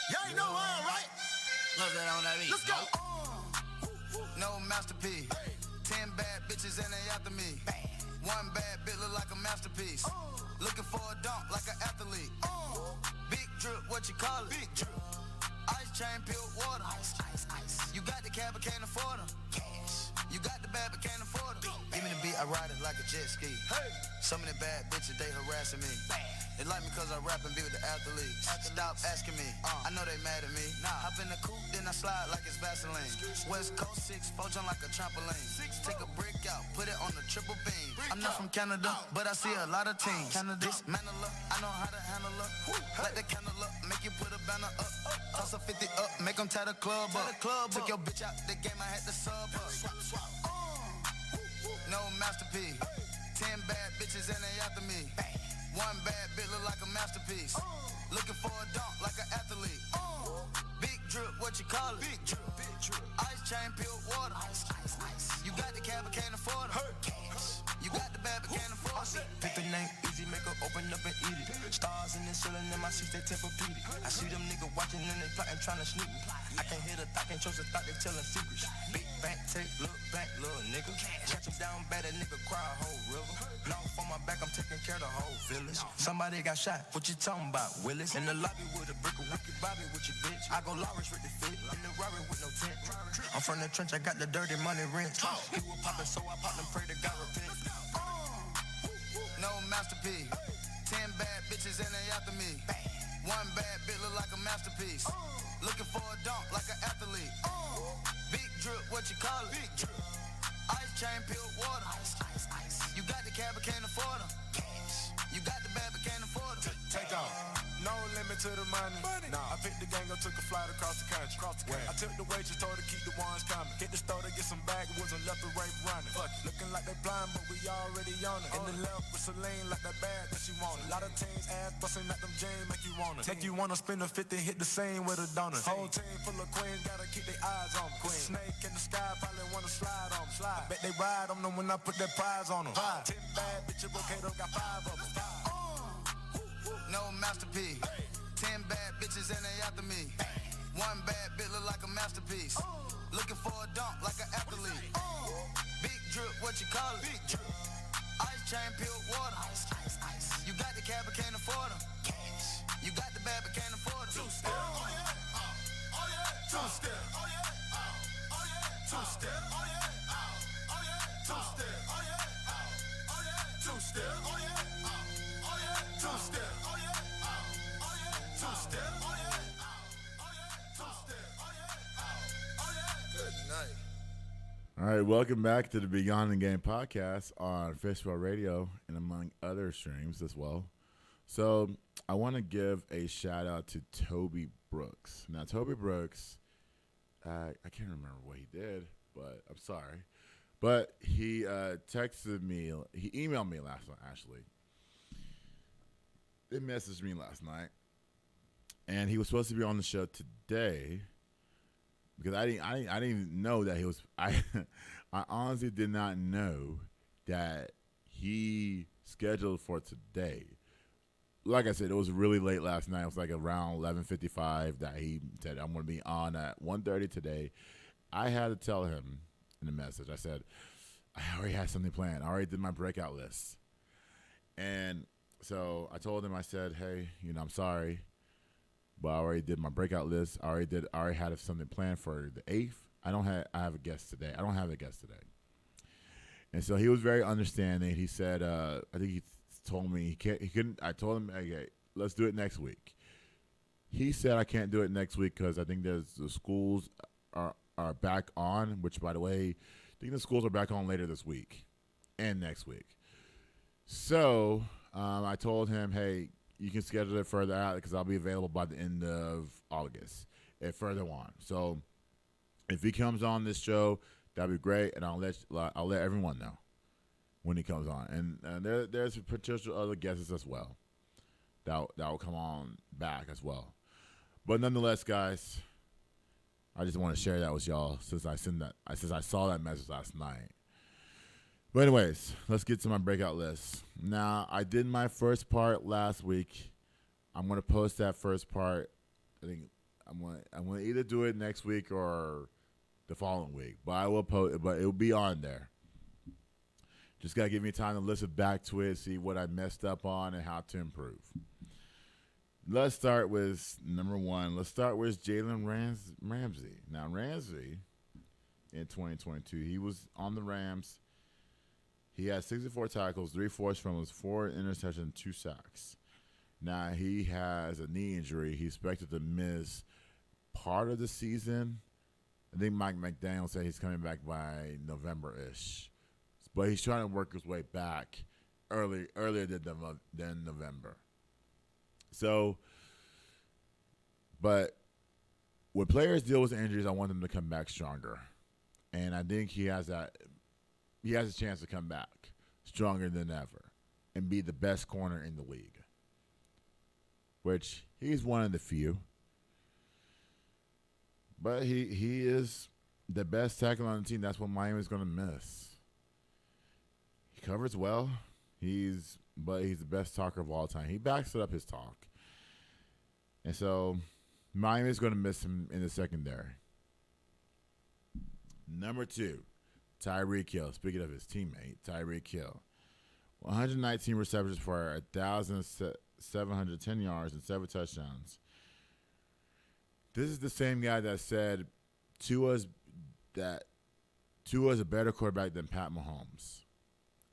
Speaker 9: Y'all ain't know why, right? Love that on that beat. Let's go. No masterpiece. 10 bad bitches and they after me. One bad bitch look like a masterpiece. Looking for a dunk like an athlete. Big drip, what you call it? Big drip. Ice chain, peeled water. Ice. You got the cab, but can't afford them. Cash. You got the bad, but can't afford them. Give me the beat, I ride it like a jet ski. Hey. Some of the bad bitches, they harassing me. They like me cause I rap and be with the athletes. Stop asking me, I know they mad at me. Hop in the coupe, then I slide like it's Vaseline. West Coast 6, four jump like a trampoline. Take a brick out, put it on the triple beam. I'm not from Canada, but I see a lot of teams. Dismantle her, I know how to handle her. Light the candle up, make you put a banner up. Toss a 50 up, make them tie the club up. Took your bitch out the game, I had to sub her. No masterpiece. 10 bad bitches and they after me. One bad bitch look like a masterpiece. Looking for a dunk like an athlete. Big drip, what you call it? Big drip, big drip. Ice chain, pure water. Ice, ice, ice. You got the cab, but can't afford it. Cash. You got the bad, but can't afford it.
Speaker 10: Pick the name easy, make her open up and eat it. Stars in the ceiling in my seats, they Tempur-Pedic. I see them niggas watching and they plotting, trying to sneak me. I can't hear the thought, can't trust the thought, they telling secrets. Big bank, take, look back, little nigga. Catch him down bad, that nigga cry a whole river. Long on my back, I'm taking care of the whole village. Somebody got shot, what you talking about, Willis? In the lobby with a brick of Ricky Bobby with your bitch. I go Lawrence with the fit, in the Rari with no tent. I'm from the trench, I got the dirty money rent. He was poppin', so I popped and pray to God repent.
Speaker 9: No masterpiece. 10 bad bitches and they after me. One bad bitch look like a masterpiece. Looking for a dunk like an athlete. Big drip, what you call it? Big drip. Ice chain, pure water. Ice, ice, ice. You got the cab, but can't afford them. Cash. You got the bad, but can't afford them.
Speaker 10: Take off. No limit to the money. Nah, I picked the gang up, took a flight across the country. I took the waitress, told her to keep the ones coming. Hit the store to get some bag, wasn't left or right running. Fuck it. Looking like they blind, but we already on it. In the left with Celine, like that bag that she wanted. A lot of teams ass busting at them jeans, make you wanna. Make you wanna spend a 50, hit the same with a donut. Whole team full of queens, gotta keep their eyes on me. Queen. Snake in the sky, probably wanna slide on me. I bet they ride on them when I put that prize on them. 10 bad bitches, okay, got 5 of them.
Speaker 9: No masterpiece. 10 bad bitches and they after me. One bad bitch look like a masterpiece. Looking for a dunk like an athlete. Big drip, what you call it? Big drip. Ice chain, pure water. Ice, ice, ice. You got the cab, but can't afford them. Cash. You got the bad, but can't afford them. Two-step. Oh yeah. Oh yeah. Two-step. Oh yeah. Oh yeah. Two-step. Oh yeah. Oh yeah. Two-step. Oh yeah. Oh yeah. Two-step. Oh yeah. Oh yeah. Two-step. Oh yeah. Two-step. Oh yeah. Oh yeah. Two-step. Oh yeah. Oh yeah. Good night.
Speaker 1: All right, welcome back to the Beyond the Game podcast on Fishbowl Radio and among other streams as well. So I want to give a shout out to Toby Brooks. Now, Toby Brooks, I can't remember what he did, but I'm sorry. But he texted me, he emailed me last night, actually. He messaged me last night. And he was supposed to be on the show today because I didn't even know that he was. I honestly did not know that he scheduled for today. Like I said, it was really late last night. It was like around 11:55 that he said I'm going to be on at 1:30 today. I had to tell him in the message. I said I already had something planned. I already did my breakout list, and so I told him. I said, hey, I'm sorry. But I already did my breakout list. I already had something planned for the 8th. I have a guest today. I don't have a guest today. And so he was very understanding. He said, I think he told me he couldn't. I told him, okay, let's do it next week. He said I can't do it next week because I think the schools are back on, which, by the way, I think the schools are back on later this week and next week. So I told him, hey, you can schedule it further out because I'll be available by the end of August and further on. So if he comes on this show, that'd be great, and I'll let everyone know when he comes on. And there's potential other guests as well that will come on back as well. But nonetheless, guys, I just want to share that with y'all since I saw that message last night. But anyways, let's get to my breakout list. Now, I did my first part last week. I'm going to post that first part. I think I'm going to either do it next week or the following week. But I will post it, but it will be on there. Just got to give me time to listen back to it, see what I messed up on and how to improve. Let's start with number 1. Let's start with Jalen Ramsey. Now, Ramsey in 2022, he was on the Rams. He had 64 tackles, 3 forced fumbles, 4 interceptions, 2 sacks. Now, he has a knee injury. He's expected to miss part of the season. I think Mike McDaniel said he's coming back by November-ish. But he's trying to work his way back earlier than November. So, but when players deal with injuries, I want them to come back stronger. And I think he has a chance to come back stronger than ever and be the best corner in the league, which he's one of the few. But he is the best tackle on the team. That's what Miami's going to miss. He covers well. But he's the best talker of all time. He backs it up his talk. And so Miami's going to miss him in the secondary. Number 2, Tyreek Hill. Speaking of his teammate, Tyreek Hill. 119 receptions for 1,710 yards and 7 touchdowns. This is the same guy that said Tua's a better quarterback than Pat Mahomes.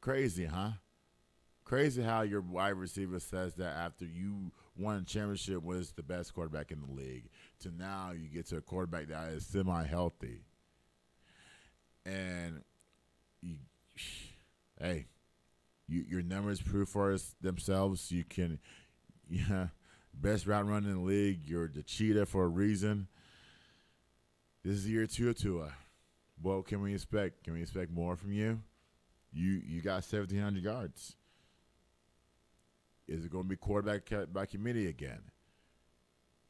Speaker 1: Crazy, huh? Crazy how your wide receiver says that after you won a championship, was the best quarterback in the league, to now you get to a quarterback that is semi-healthy. And your numbers prove for us themselves. You can, best route runner in the league. You're the cheetah for a reason. This is year 2 of Tua. What can we expect? Can we expect more from you? You got 1,700 yards. Is it going to be quarterback by committee again?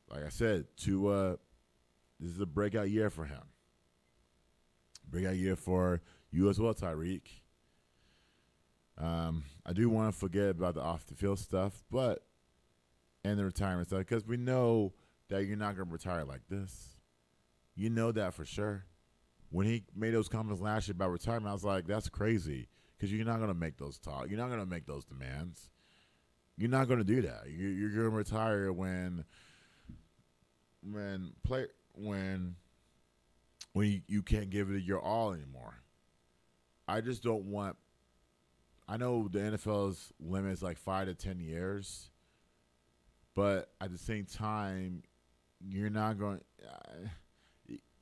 Speaker 1: Like I said, Tua, this is a breakout year for him. Breakout year for you as well, Tyreek. I do want to forget about the off-the-field stuff, and the retirement stuff, because we know that you're not going to retire like this. You know that for sure. When he made those comments last year about retirement, I was like, that's crazy, because you're not going to make those talk. You're not going to make those demands. You're not going to do that. You're going to retire when you can't give it your all anymore. I just don't want. I know the NFL's limit is like 5 to 10 years, but at the same time, you're not going.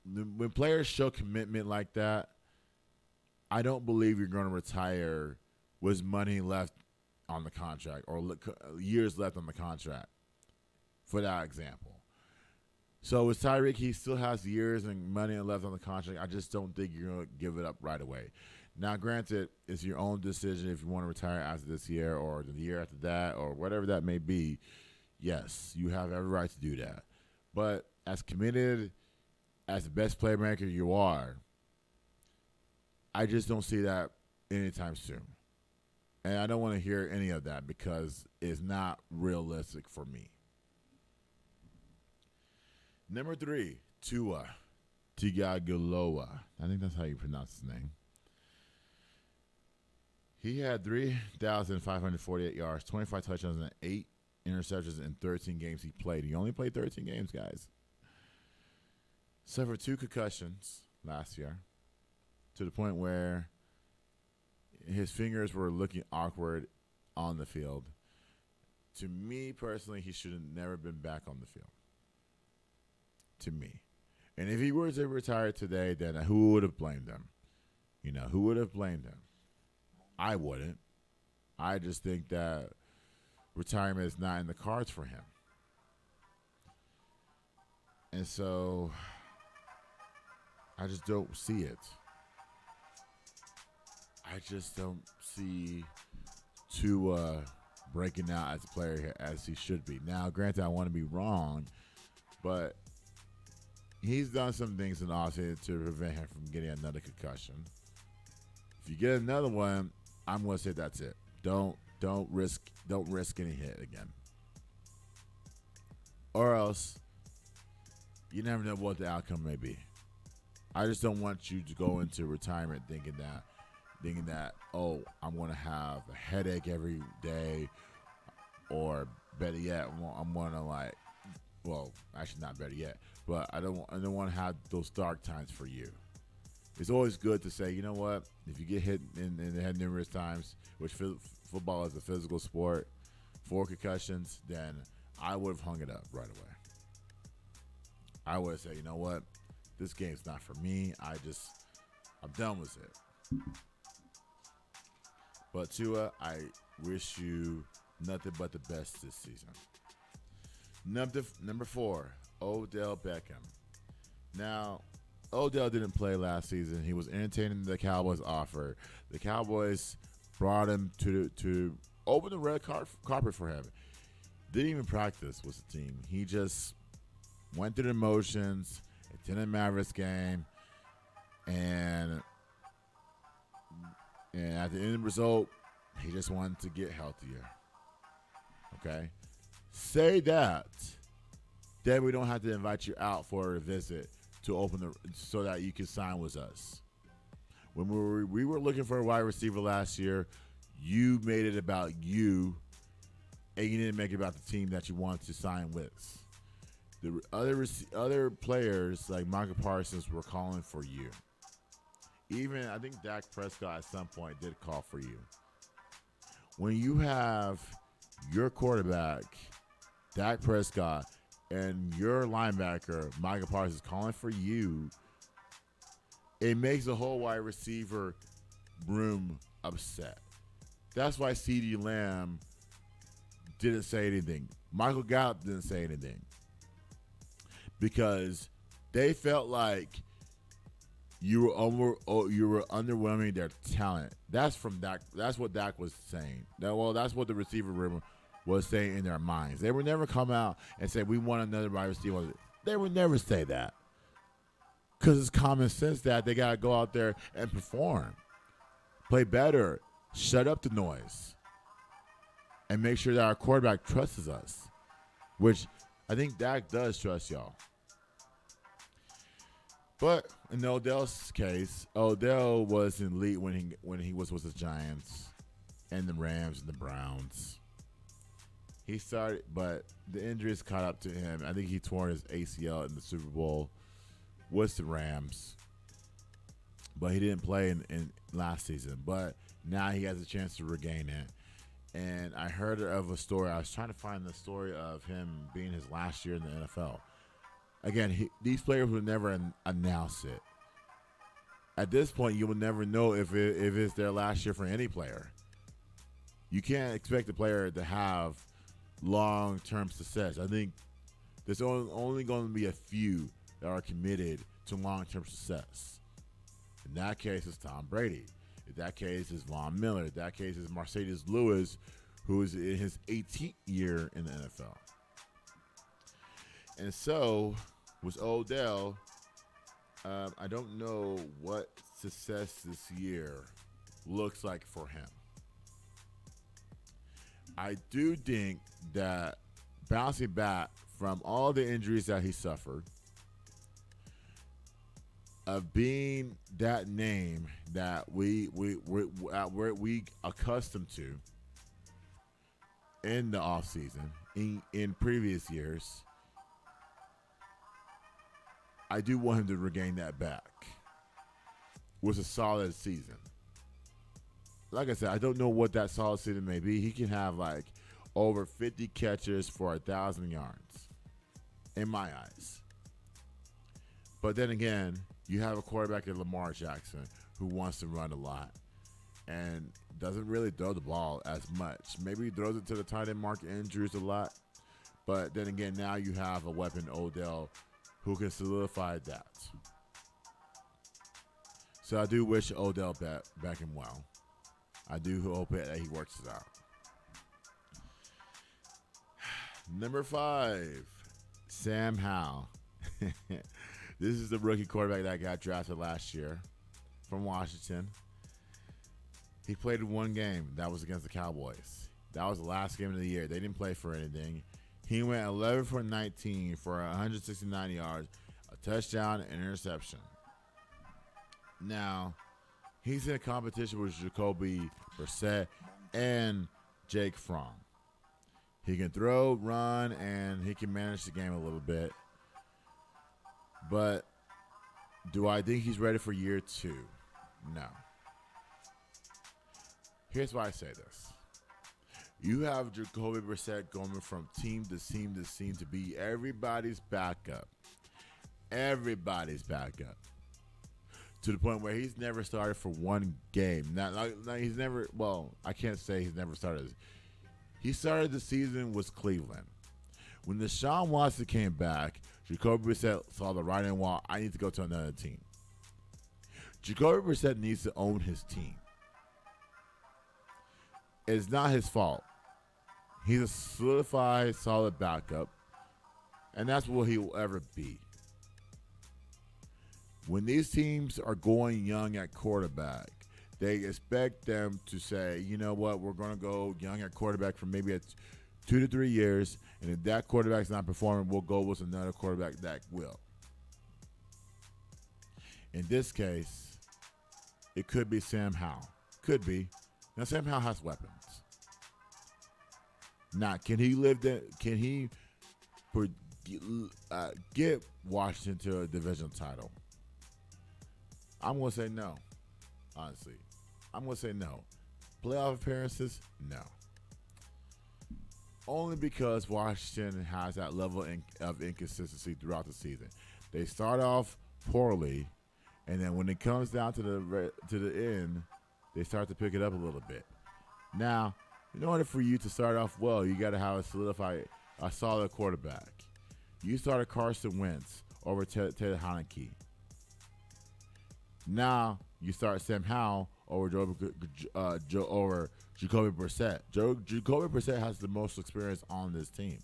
Speaker 1: When players show commitment like that, I don't believe you're going to retire with money left on the contract or years left on the contract, for that example. So with Tyreek, he still has years and money left on the contract. I just don't think you're going to give it up right away. Now, granted, it's your own decision if you want to retire after this year or the year after that or whatever that may be. Yes, you have every right to do that. But as committed as the best playmaker you are, I just don't see that anytime soon. And I don't want to hear any of that because it's not realistic for me. Number 3, Tua Tagovailoa. I think that's how you pronounce his name. He had 3,548 yards, 25 touchdowns, and 8 interceptions in 13 games he played. He only played 13 games, guys. Suffered 2 concussions last year to the point where his fingers were looking awkward on the field. To me personally, he should have never been back on the field. To me. And if he were to retire today, then who would have blamed him? Who would have blamed him? I wouldn't. I just think that retirement is not in the cards for him. And so I just don't see it. I just don't see Tua breaking out as a player as he should be. Now, granted, I want to be wrong, but he's done some things in the offseason to prevent him from getting another concussion. If you get another one, I'm going to say that's it. Don't risk any hit again. Or else, you never know what the outcome may be. I just don't want you to go into retirement thinking that, I'm going to have a headache every day, or better yet, I'm going to actually not better yet, but I don't want to have those dark times for you. It's always good to say, you know what, if you get hit in the head numerous times, which football is a physical sport, 4 concussions, then I would have hung it up right away. I would have said, you know what, this game's not for me. I'm done with it. But Tua, I wish you nothing but the best this season. Number 4, Odell Beckham. Now, Odell didn't play last season. He was entertaining the Cowboys offer. The Cowboys brought him to open the red carpet for him. Didn't even practice with the team. He just went through the motions. attended Mavericks game, and at the end of the result, he just wanted to get healthier. Okay? Say that. Then we don't have to invite you out for a visit to open so that you can sign with us. When we were looking for a wide receiver last year, you made it about you, and you didn't make it about the team that you wanted to sign with. The other players like Michael Parsons were calling for you. Even I think Dak Prescott at some point did call for you. When you have your quarterback, Dak Prescott, and your linebacker, Michael Parsons, calling for you, it makes the whole wide receiver room upset. That's why CeeDee Lamb didn't say anything. Michael Gallup didn't say anything. Because they felt like you were underwhelming their talent. That's from Dak. That's what Dak was saying. That's what the receiver room was saying in their minds. They would never come out and say, we want another wide receiver. They would never say that. Because it's common sense that they got to go out there and perform. Play better. Shut up the noise. And make sure that our quarterback trusts us. Which I think Dak does trust y'all. But in Odell's case, Odell was in lead when he was with the Giants and the Rams and the Browns. He started, but the injuries caught up to him. I think he tore his ACL in the Super Bowl with the Rams. But he didn't play in last season. But now he has a chance to regain it. And I heard of a story. I was trying to find the story of him being his last year in the NFL. Again, these players would never announce it. At this point, you will never know if it's their last year for any player. You can't expect a player to have long-term success. I think there's only going to be a few that are committed to long-term success. In that case, it's Tom Brady. In that case, it's Von Miller. In that case, it's Mercedes Lewis, who is in his 18th year in the NFL. And so, with Odell, I don't know what success this year looks like for him. I do think that bouncing back from all the injuries that he suffered, of being that name that we accustomed to in the offseason in previous years, I do want him to regain that back with a solid season. Like I said, I don't know what that solid season may be. He can have like over 50 catches for 1,000 yards in my eyes. But then again, you have a quarterback in Lamar Jackson who wants to run a lot and doesn't really throw the ball as much. Maybe he throws it to the tight end Mark Andrews a lot. But then again, now you have a weapon, Odell, who can solidify that. So I do wish Odell back him well. I do hope that he works it out. Number 5, Sam Howell. This is the rookie quarterback that got drafted last year from Washington. He played one game. That was against the Cowboys. That was the last game of the year. They didn't play for anything. He went 11 for 19 for 169 yards, a touchdown, and interception. Now, he's in a competition with Jacoby Brissett and Jake Fromm. He can throw, run, and he can manage the game a little bit. But do I think he's ready for year 2? No. Here's why I say this. You have Jacoby Brissett going from team to team to team to be everybody's backup. Everybody's backup. To the point where he's never started for one game. Now he's never, well, I can't say he's never started. He started the season with Cleveland. When Deshaun Watson came back, Jacoby Brissett saw the writing wall. I need to go to another team. Jacoby Brissett needs to own his team. It's not his fault. He's a solidified, solid backup, and that's what he will ever be. When these teams are going young at quarterback, they expect them to say, you know what, we're going to go young at quarterback for maybe 2 to 3 years, and if that quarterback's not performing, we'll go with another quarterback that will. In this case, it could be Sam Howell. Could be. Now, Sam Howell has weapons. Now, can he get Washington to a divisional title? I'm going to say no, honestly. I'm going to say no. Playoff appearances? No. Only because Washington has that level of inconsistency throughout the season. They start off poorly, and then when it comes down to the end, they start to pick it up a little bit. Now, in order for you to start off well, you got to have a solid quarterback. You started Carson Wentz over Ted Heineke. Now you start Sam Howell over Jacoby Brissett. Jacoby Brissett has the most experience on this team.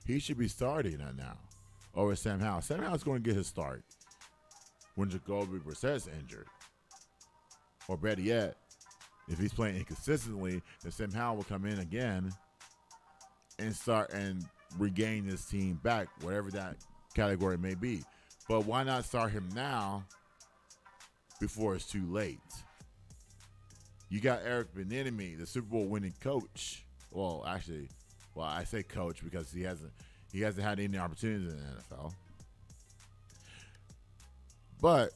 Speaker 1: He should be starting that now over Sam Howell. Sam Howell's going to get his start when Jacoby Brissett's injured. Or better yet, if he's playing inconsistently, then Sam Howell will come in again and start and regain this team back, whatever that category may be. But why not start him now before it's too late? You got Eric Bieniemy, the Super Bowl winning coach. Well, I say coach because he hasn't had any opportunities in the NFL. But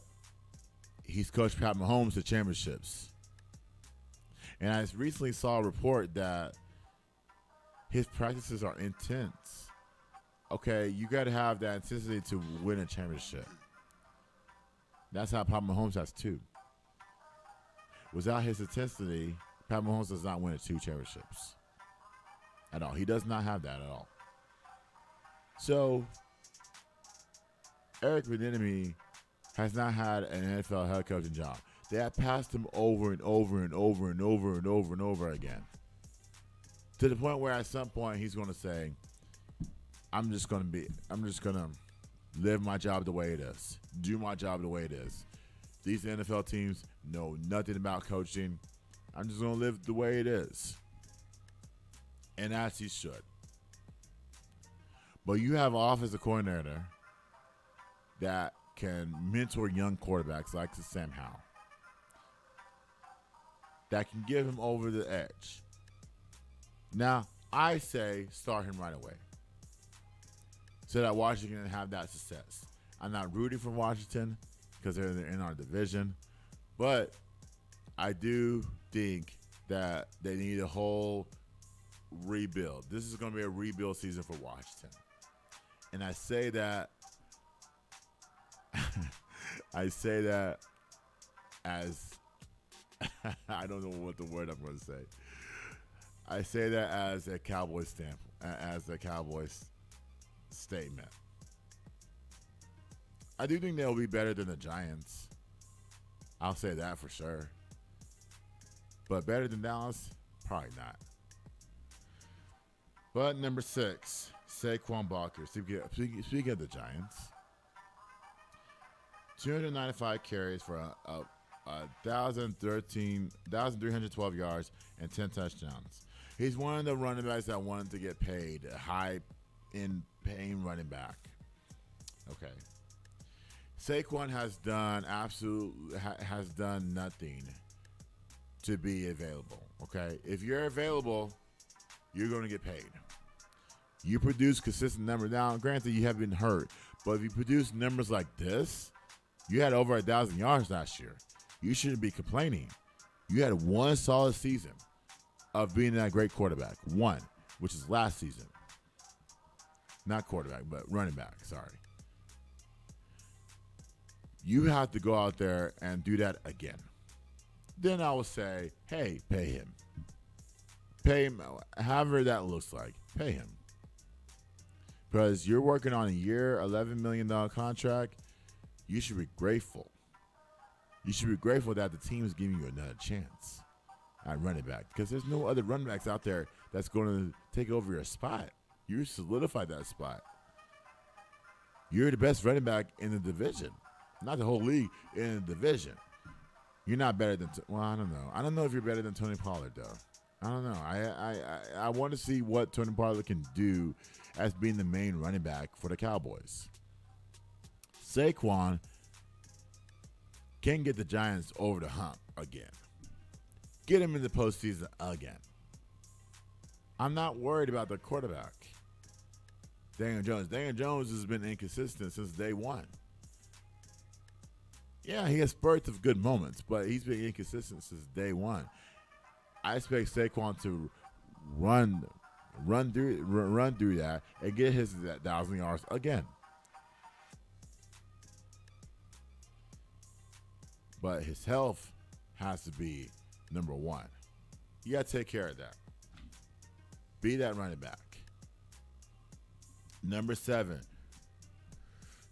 Speaker 1: he's coached Pat Mahomes to championships. And I recently saw a report that his practices are intense. Okay, you got to have that intensity to win a championship. That's how Pat Mahomes has 2. Without his intensity, Pat Mahomes does not win 2 championships at all. He does not have that at all. So, Eric Bieniemy has not had an NFL head coaching job. They have passed him over and over and over and over and over and over again. To the point where at some point he's going to say, I'm just going to live my job the way it is. Do my job the way it is. These NFL teams know nothing about coaching. I'm just going to live the way it is. And as he should. But you have an offensive coordinator that can mentor young quarterbacks like Sam Howell, that can give him over the edge. Now, I say start him right away so that Washington can have that success. I'm not rooting for Washington because they're in our division, but I do think that they need a whole rebuild. This is going to be a rebuild season for Washington. And I say that as I don't know what the word I'm going to say. I say that as a Cowboys stamp, as a Cowboys statement. I do think they'll be better than the Giants. I'll say that for sure. But better than Dallas? Probably not. But number 6, Saquon Barkley. Speaking of the Giants, 295 carries for 1,312 yards and 10 touchdowns. He's one of the running backs that wanted to get paid, a high in paying running back. Okay. Saquon has done nothing to be available. Okay. If you're available, you're going to get paid. You produce consistent numbers. Now, granted, you have been hurt, but if you produce numbers like this, you had over 1,000 yards last year. You shouldn't be complaining. You had one solid season of being that great quarterback. One, which is last season. Not quarterback, but running back. Sorry. You have to go out there and do that again. Then I will say, hey, pay him. Pay him, however that looks like. Pay him. Because you're working on a year, $11 million contract. You should be grateful. You should be grateful that the team is giving you another chance at running back, because there's no other running backs out there that's going to take over your spot. You solidified that spot. You're the best running back in the division. not the whole league, in the division. You're not better than. Well, I don't know. I don't know if you're better than Tony Pollard though. I don't know. I want to see what Tony Pollard can do as being the main running back for the Cowboys. Saquon can get the Giants over the hump again. Get him in the postseason again. I'm not worried about the quarterback, Daniel Jones. Daniel Jones has been inconsistent since day one. Yeah, he has spurts of good moments, but he's been inconsistent since day one. I expect Saquon to run through that and get his 1,000 yards again. But his health has to be number one. You got to take care of that. Be that running back. Number 7,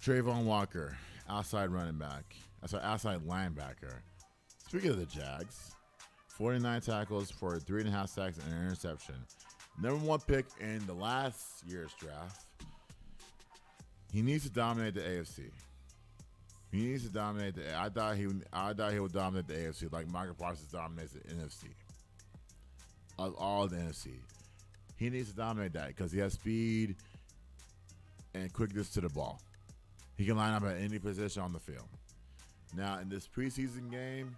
Speaker 1: Trayvon Walker, outside linebacker. Speaking of the Jags, 49 tackles for 3.5 sacks and an interception. Number 1 pick in the last year's draft. He needs to dominate the AFC. I thought he would dominate the AFC like Michael Parsons dominates the NFC. Of all the NFC, he needs to dominate that because he has speed and quickness to the ball. He can line up at any position on the field. Now, in this preseason game,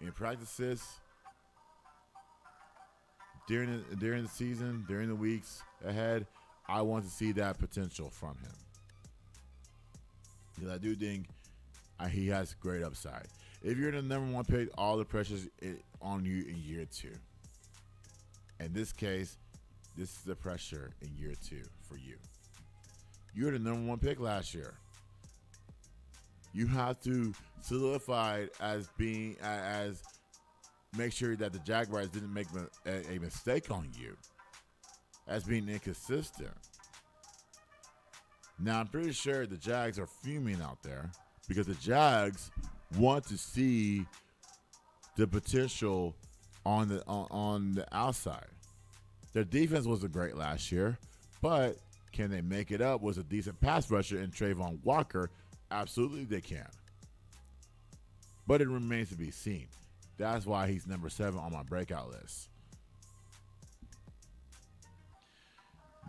Speaker 1: in practices, during the season, during the weeks ahead, I want to see that potential from him. Because I do think he has great upside. If you're the number 1 pick, all the pressure's on you in year 2. In this case, this is the pressure in year 2 for you. You're the number 1 pick last year. You have to solidify it as make sure that the Jaguars didn't make a mistake on you as being inconsistent. Now, I'm pretty sure the Jags are fuming out there because the Jags want to see the potential on the outside. Their defense wasn't great last year, but can they make it up with a decent pass rusher in Trayvon Walker? Absolutely they can. But it remains to be seen. That's why he's number 7 on my breakout list.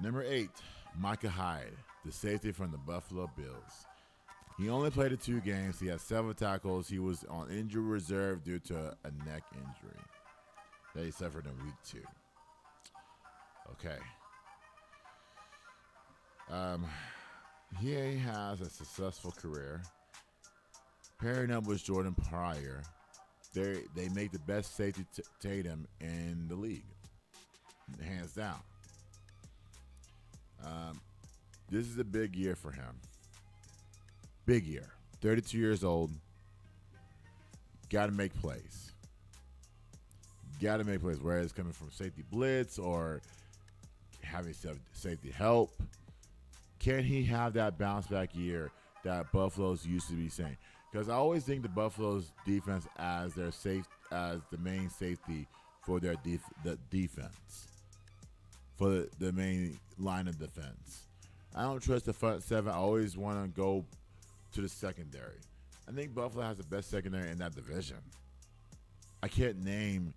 Speaker 1: Number 8, Micah Hyde, the safety from the Buffalo Bills. He only played in 2 games. He had 7 tackles. He was on injury reserve due to a neck injury that he suffered in week 2. Okay. He has a successful career. Pairing up with Jordan Pryor, they make the best safety Tatum in the league, hands down. This is a big year for him. Big year. 32 years old. Got to make plays. Whether it's coming from safety blitz or having safety help. Can he have that bounce back year that Buffalo's used to be saying? Because I always think the Buffalo's defense as the main safety for their the defense, for the main line of defense. I don't trust the front 7. I always want to go to the secondary. I think Buffalo has the best secondary in that division. I can name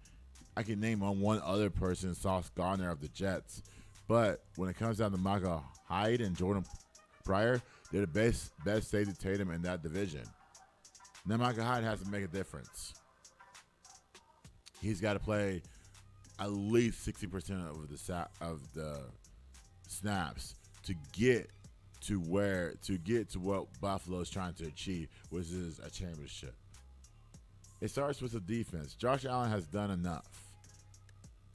Speaker 1: on one other person, Sauce Gardner of the Jets, but when it comes down to Micah Hyde and Jordan Pryor, they're the best safety Tatum in that division. Now Micah Hyde has to make a difference. He's got to play at least 60% of the snaps to get to what Buffalo is trying to achieve, which is a championship. It starts with the defense. Josh Allen has done enough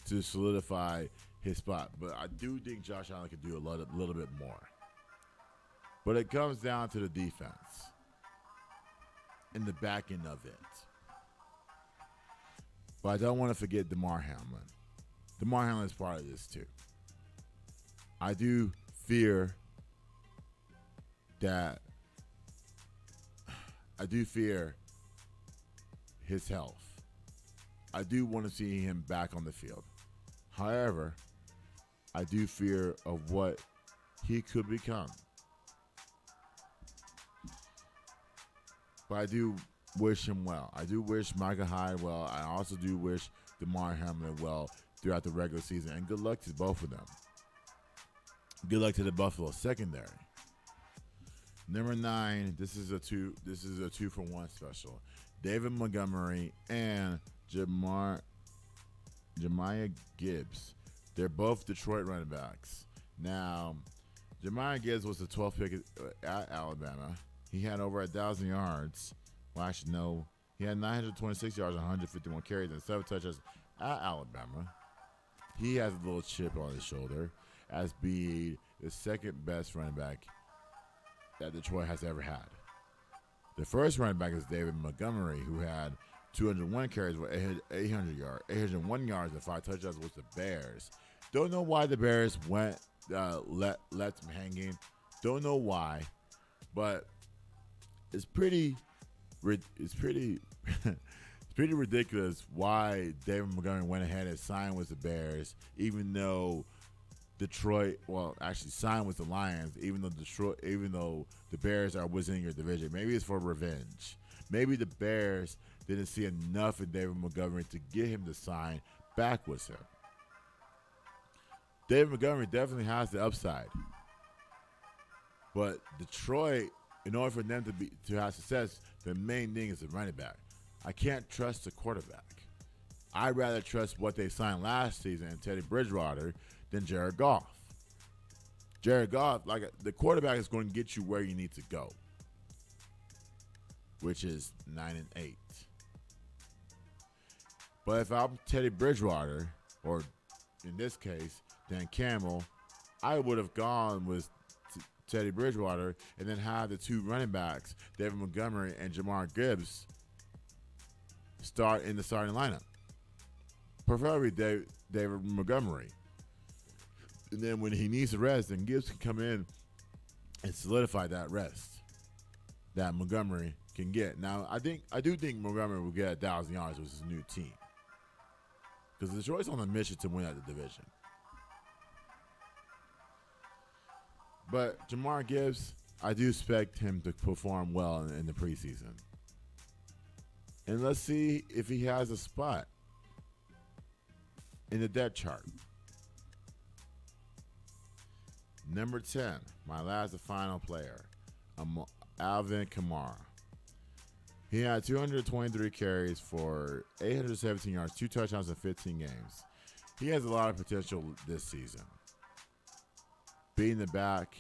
Speaker 1: to solidify his spot, but I do think Josh Allen could do a little bit more. But it comes down to the defense and the back end of it. But I don't want to forget DeMar Hamlin. DeMar Hamlin is part of this too. I do fear his health. I do want to see him back on the field. However, I do fear of what he could become. but I do wish him well. I do wish Micah Hyde well. I also do wish DeMar Hamlin well throughout the regular season, and good luck to both of them. Good luck to the Buffalo secondary. Number 9, this is a 2-for-1 special. David Montgomery and Jemiah Gibbs. They're both Detroit running backs. Now, Jemiah Gibbs was the 12th pick at Alabama. He had over 1,000 yards. Well, actually, no. He had 926 yards and 151 carries and 7 touchdowns at Alabama. He has a little chip on his shoulder as being the second best running back that Detroit has ever had. The first running back is David Montgomery, who had 201 carries with 801 yards and 5 touchdowns with the Bears. Don't know why the Bears left him hanging. Don't know why, but it's pretty ridiculous why David Montgomery went ahead and signed with the Bears, even though Detroit, well, actually signed with the Lions, even though the Bears are within your division. Maybe it's for revenge. Maybe the Bears didn't see enough in David Montgomery to get him to sign back with him. David Montgomery definitely has the upside, but Detroit, in order for them to have success, the main thing is the running back. I can't trust the quarterback. I'd rather trust what they signed last season, Teddy Bridgewater, than Jared Goff. Jared Goff, like the quarterback, is going to get you where you need to go, which is 9-8. But if I'm Teddy Bridgewater, or in this case, Dan Campbell, I would have gone with Teddy Bridgewater and then have the 2 running backs, David Montgomery and Jahmyr Gibbs, start in the starting lineup. Preferably David Montgomery. And then when he needs to rest, then Gibbs can come in and solidify that rest that Montgomery can get. Now, I do think Montgomery will get 1,000 yards with his new team, because Detroit's on a mission to win at the division. But Jahmyr Gibbs, I do expect him to perform well in the preseason. And let's see if he has a spot in the depth chart. Number 10, my last and final player, Alvin Kamara. He had 223 carries for 817 yards, 2 touchdowns in 15 games. He has a lot of potential this season. Being the back,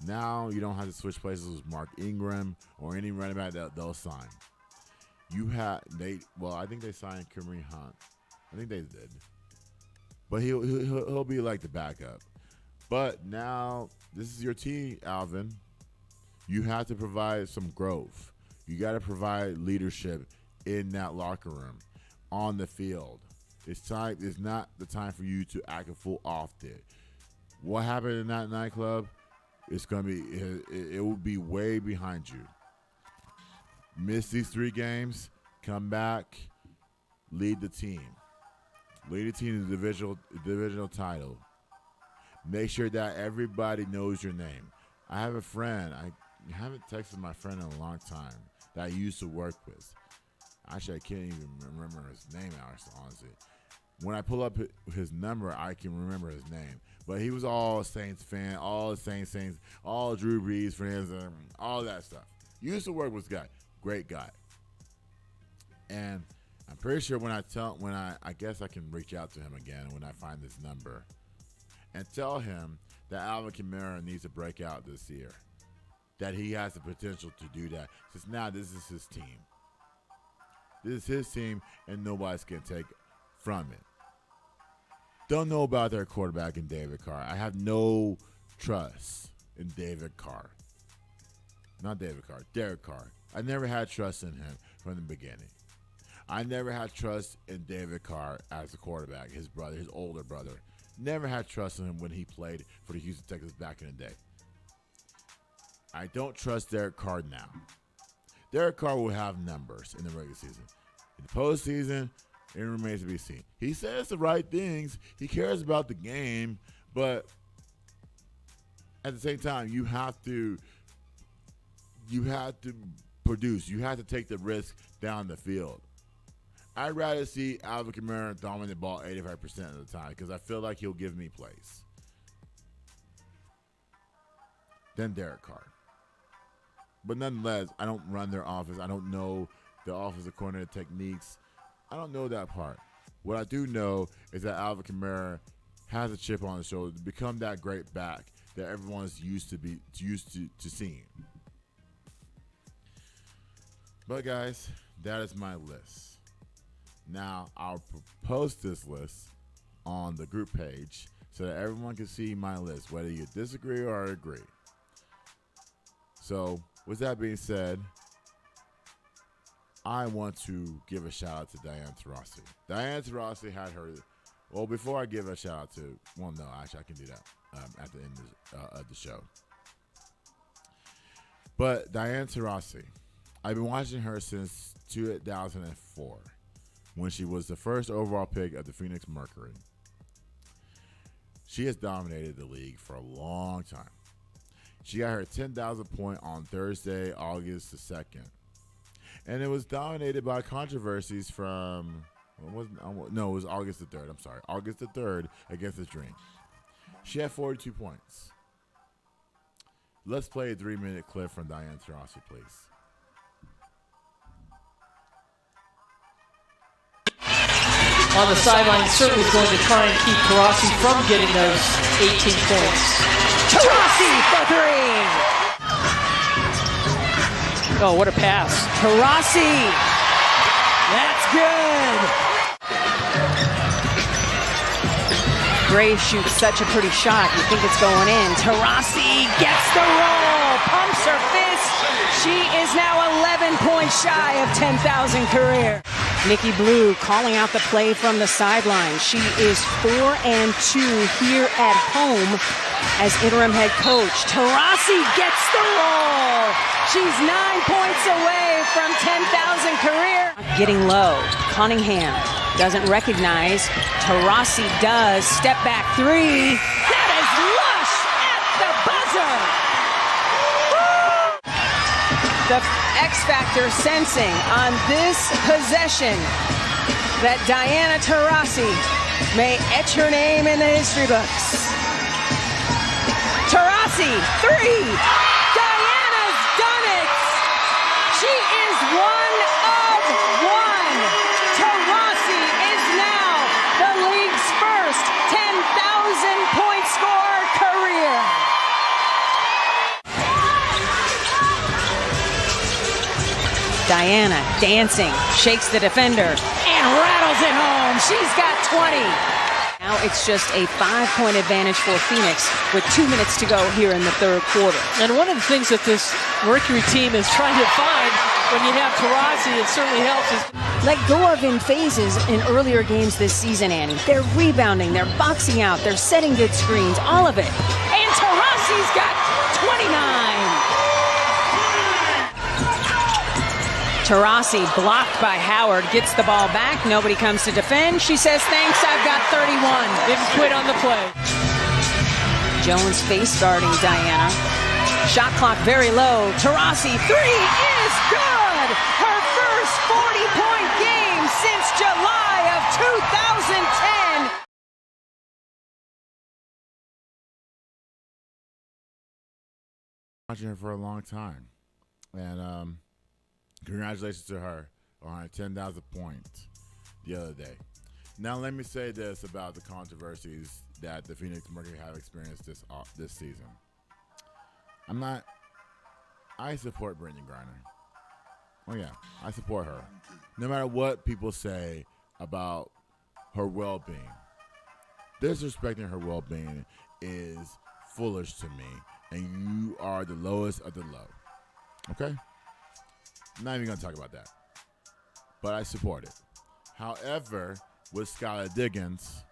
Speaker 1: now you don't have to switch places with Mark Ingram or any running back that they'll sign. I think they signed Kareem Hunt. I think they did. But he'll be like the backup. But now this is your team, Alvin. You have to provide some growth. You got to provide leadership in that locker room, on the field. It's not the time for you to act a fool off there. What happened in that nightclub? It will be way behind you. Miss these 3 games, come back, lead the team. Lead the team to the divisional title. Make sure that everybody knows your name. I have a friend. I haven't texted my friend in a long time that I used to work with. Actually, I can't even remember his name, honestly. When I pull up his number, I can remember his name. But he was all Saints fan, all the Saints, all Drew Brees fans, all that stuff. Used to work with this guy. Great guy. And I'm pretty sure I guess I can reach out to him again when I find this number and tell him that Alvin Kamara needs to break out this year, that he has the potential to do that, since now this is his team. This is his team, and nobody's going to take from it. Don't know about their quarterback in David Carr. I have no trust in David Carr. Not David Carr, Derek Carr. I never had trust in him from the beginning. I never had trust in David Carr as a quarterback, his older brother. Never had trust in him when he played for the Houston Texans back in the day. I don't trust Derek Carr now. Derek Carr will have numbers in the regular season. In the postseason, it remains to be seen. He says the right things. He cares about the game, but at the same time, you have to produce. You have to take the risk down the field. I'd rather see Alvin Kamara dominate the ball 85% of the time because I feel like he'll give me plays than Derek Carr. But nonetheless, I don't run their offense. I don't know the offensive coordinator techniques. I don't know that part. What I do know is that Alvin Kamara has a chip on his shoulder to become that great back that everyone's used to seeing. But guys, that is my list. Now I'll post this list on the group page so that everyone can see my list, whether you disagree or agree. So with that being said, I want to give a shout out to Diana Taurasi. Diana Taurasi had her. Well, before I give a shout out to, well, no, actually I can do that at the end of the show. But Diana Taurasi, I've been watching her since 2004, when she was the first overall pick of the Phoenix Mercury. She has dominated the league for a long time. She got her 10,000 point on Thursday, August the 2nd. And it was dominated by controversies from, it was August the 3rd. I'm sorry, August the 3rd against the Dream. She had 42 points. Let's play a 3-minute clip from Diana Taurasi, please.
Speaker 11: On the sideline, certainly going to try and keep Taurasi from getting those 18 points.
Speaker 12: Taurasi for three!
Speaker 11: Oh, what a pass.
Speaker 12: Taurasi! That's good! Gray shoots such a pretty shot. You think it's going in. Taurasi gets the roll, pumps her fist. She is now 11 points shy of 10,000 career. Nikki Blue calling out the play from the sideline. She is 4-2 here at home as interim head coach. Taurasi gets the roll. She's 9 points away from 10,000 career. Getting low. Cunningham doesn't recognize. Taurasi does. Step back three. That is lush at the buzzer. The X Factor sensing on this possession that Diana Taurasi may etch her name in the history books. Taurasi, three. Diana's done it. She is 1 of 1. Taurasi is now the league's first 10,000 point scorer career. Diana dancing, shakes the defender, and rattles it home. She's got 20. Now it's just a 5-point advantage for Phoenix with 2 minutes to go here in the third quarter.
Speaker 11: And one of the things that this Mercury team is trying to find when you have Taurasi, it certainly helps.
Speaker 12: Let go of in phases in earlier games this season, Annie. They're rebounding, they're boxing out, they're setting good screens, all of it. And Taurasi's got 29. Taurasi blocked by Howard, gets the ball back. Nobody comes to defend. She says, thanks, I've got 31.
Speaker 11: Didn't quit on the play.
Speaker 12: Jones face guarding Diana. Shot clock very low. Taurasi, three is good. Her first 40-point game since July of 2010.
Speaker 1: Watching her for a long time. And congratulations to her on her 10,000 points the other day. Now, let me say this about the controversies that the Phoenix Mercury have experienced this season. I support Brittany Griner. Oh, yeah, I support her. No matter what people say about her well-being, disrespecting her well-being is foolish to me, and you are the lowest of the low. Okay? I'm not even going to talk about that. But I support it. However, with Skylar Diggins,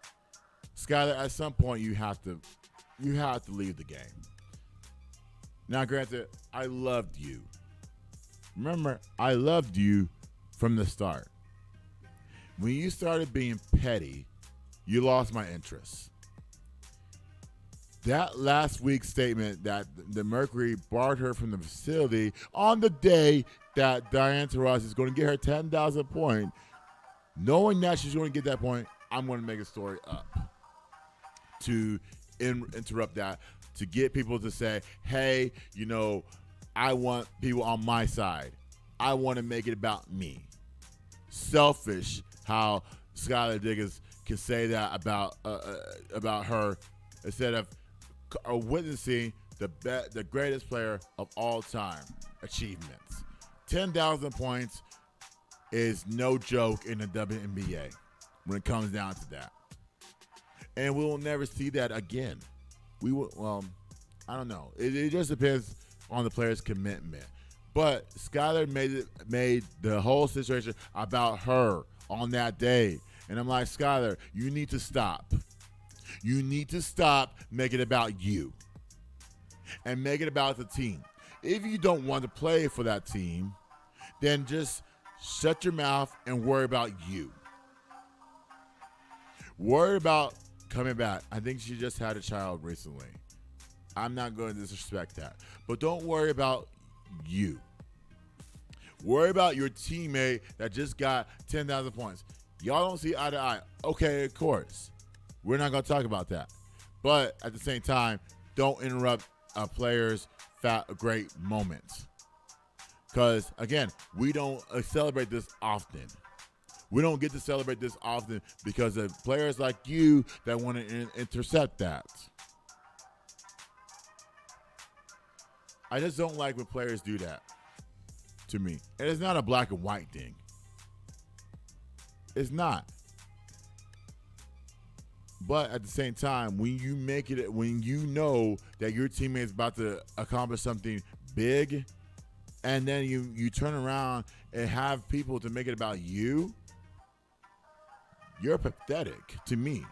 Speaker 1: Skylar, at some point you have to leave the game. Now, granted, I loved you. Remember, I loved you from the start. When you started being petty, you lost my interest. That last week's statement that the Mercury barred her from the facility on the day that Diana Taurasi is going to get her 10,000 point, knowing that she's going to get that point, I'm going to make a story up to interrupt that, to get people to say, hey, I want people on my side. I want to make it about me. Selfish how Skylar Diggins can say that about her instead of witnessing the greatest player of all time achievements. 10,000 points is no joke in the WNBA when it comes down to that. And we will never see that again. We will, I don't know. It just depends on the player's commitment. But Skylar made the whole situation about her on that day. And I'm like, Skylar, you need to stop. You need to stop making it about you and make it about the team. If you don't want to play for that team, then just shut your mouth and worry about you. Worry about coming back. I think she just had a child recently. I'm not going to disrespect that. But don't worry about you. Worry about your teammate that just got 10,000 points. Y'all don't see eye to eye. Okay, of course. We're not going to talk about that. But at the same time, don't interrupt a player's great moments. Because, again, we don't celebrate this often. We don't get to celebrate this often because of players like you that want to intercept that. I just don't like when players do that to me. And it's not a black and white thing. It's not. But at the same time, when you make it, when you know that your teammate is about to accomplish something big, and then you turn around and have people to make it about you, you're pathetic to me.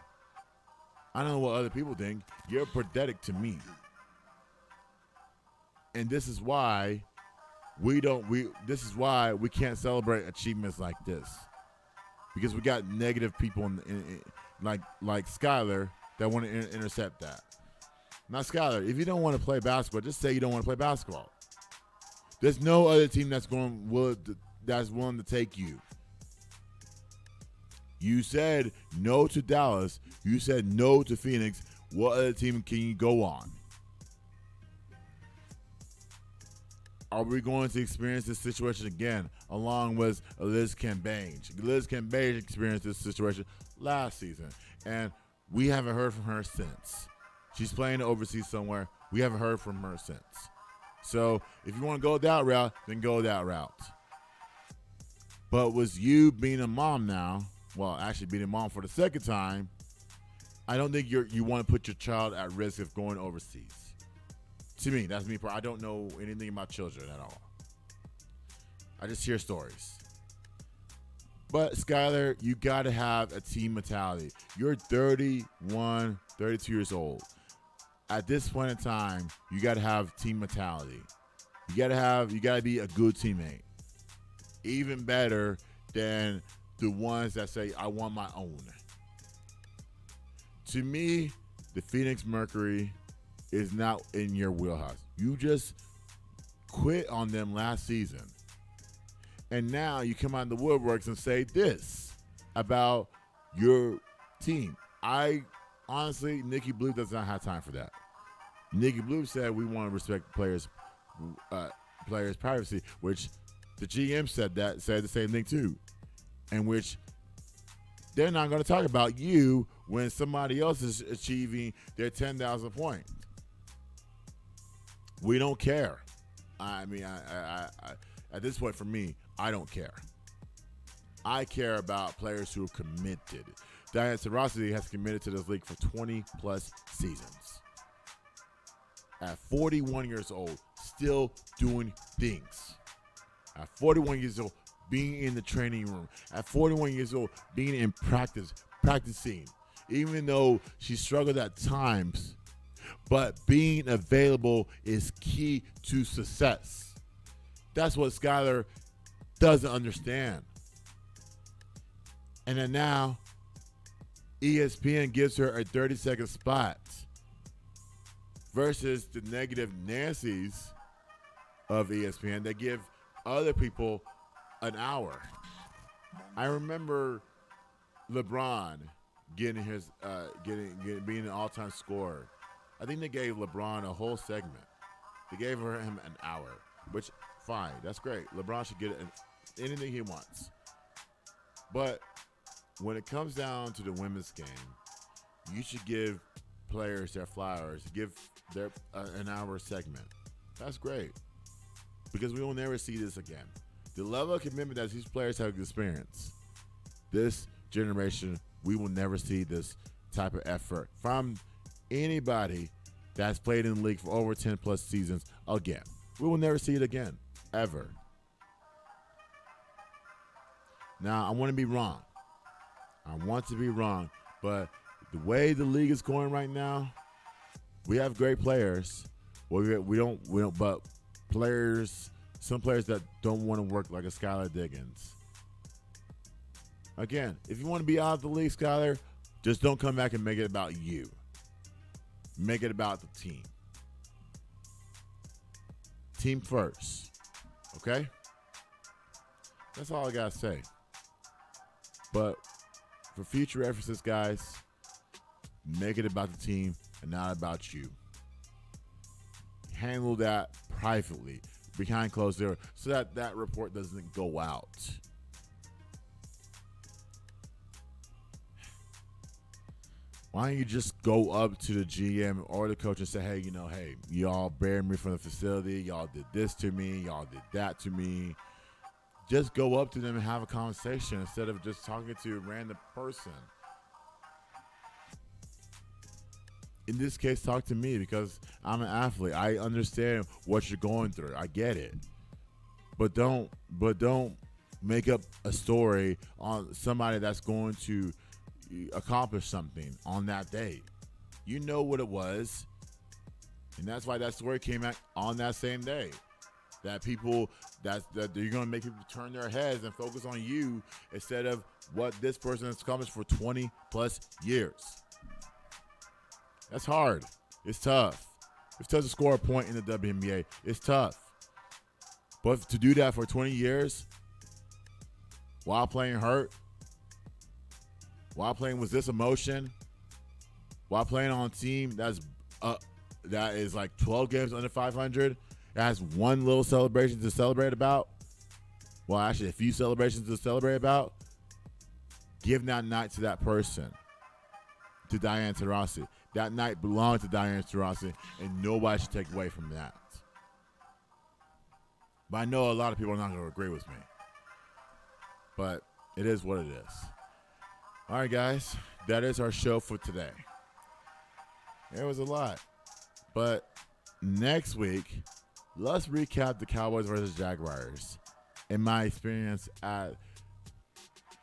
Speaker 1: I don't know what other people think. You're pathetic to me. And this is why we can't celebrate achievements like this. Because we got negative people like Skylar that want to intercept that. Now, Skylar, if you don't want to play basketball, just say you don't want to play basketball. There's no other team that's willing to take you. You said no to Dallas. You said no to Phoenix. What other team can you go on? Are we going to experience this situation again, along with Liz Cambage? Liz Cambage experienced this situation last season, and we haven't heard from her since. She's playing overseas somewhere. We haven't heard from her since. So if you want to go that route, then go that route. But with you being a mom now, well, actually being a mom for the second time, I don't think you want to put your child at risk of going overseas. To me, that's me. I don't know anything about children at all. I just hear stories. But, Skylar, you got to have a team mentality. You're 31, 32 years old. At this point in time, you got to have team mentality. You got to be a good teammate. Even better than the ones that say, I want my own. To me, the Phoenix Mercury is not in your wheelhouse. You just quit on them last season. And now you come out of the woodworks and say this about your team. Honestly, Nikki Blue does not have time for that. Nikki Blue said we want to respect players' privacy, which the GM said the same thing too. In which they're not going to talk about you when somebody else is achieving their 10,000 points. We don't care. I mean, I at this point for me, I don't care. I care about players who are committed. Diana Taurasi has committed to this league for 20-plus seasons. At 41 years old, still doing things. At 41 years old, being in the training room. At 41 years old, being in practicing. Even though she struggled at times, but being available is key to success. That's what Skylar doesn't understand. And then now, ESPN gives her a 30-second spot versus the negative Nancy's of ESPN that give other people an hour. I remember LeBron getting his being an all-time scorer. I think they gave LeBron a whole segment. They gave him an hour, which fine, that's great. LeBron should get anything he wants. But when it comes down to the women's game, you should give players their flowers, give their an hour segment. That's great, because we will never see this again. The level of commitment that these players have experienced, this generation, we will never see this type of effort from anybody that's played in the league for over 10 plus seasons again. We will never see it again, ever. Now, I want to be wrong. I want to be wrong, but the way the league is going right now, we have great players. Well, we don't, but players, some players that don't want to work like a Skylar Diggins. Again, if you want to be out of the league, Skylar, just don't come back and make it about you. Make it about the team. Team first. Okay? That's all I got to say. But for future references, guys, make it about the team and not about you. Handle that privately, behind closed doors, so that that report doesn't go out. Why don't you just go up to the GM or the coach and say, hey, hey, y'all buried me from the facility. Y'all did this to me. Y'all did that to me. Just go up to them and have a conversation instead of just talking to a random person. In this case, talk to me because I'm an athlete. I understand what you're going through. I get it. But don't make up a story on somebody that's going to accomplish something on that day. You know what it was, and that's why that story came out on that same day. That people that you're gonna make people turn their heads and focus on you instead of what this person has accomplished for 20 plus years. That's hard. It's tough. It's tough to score a point in the WNBA. It's tough. But to do that for 20 years while playing hurt, while playing with this emotion, while playing on a team that is like 12 games under 500, it has one little celebration to celebrate about. Well, actually, a few celebrations to celebrate about. Give that night to that person, to Diane Taurasi. That night belonged to Diane Taurasi, and nobody should take away from that. But I know a lot of people are not going to agree with me. But it is what it is. All right, guys, that is our show for today. It was a lot. But next week, let's recap the Cowboys versus Jaguars. In my experience at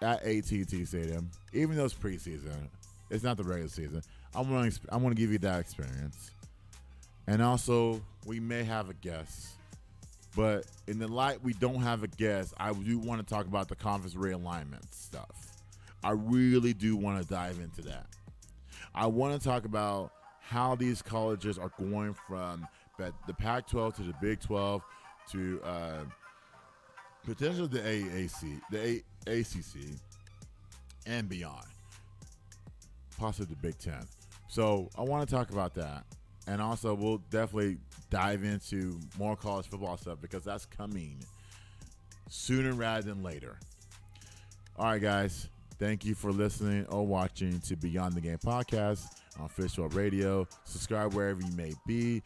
Speaker 1: AT&T Stadium, even though it's preseason, it's not the regular season. I'm going to give you that experience. And also, we may have a guest. But in the light we don't have a guest, I do want to talk about the conference realignment stuff. I really do want to dive into that. I want to talk about how these colleges are going from the Pac-12 to the Big 12 to potentially the ACC, and beyond, possibly the Big 10. So I want to talk about that. And also, we'll definitely dive into more college football stuff because that's coming sooner rather than later. All right, guys. Thank you for listening or watching to Beyond the Game podcast on Fishbowl Radio. Subscribe wherever you may be.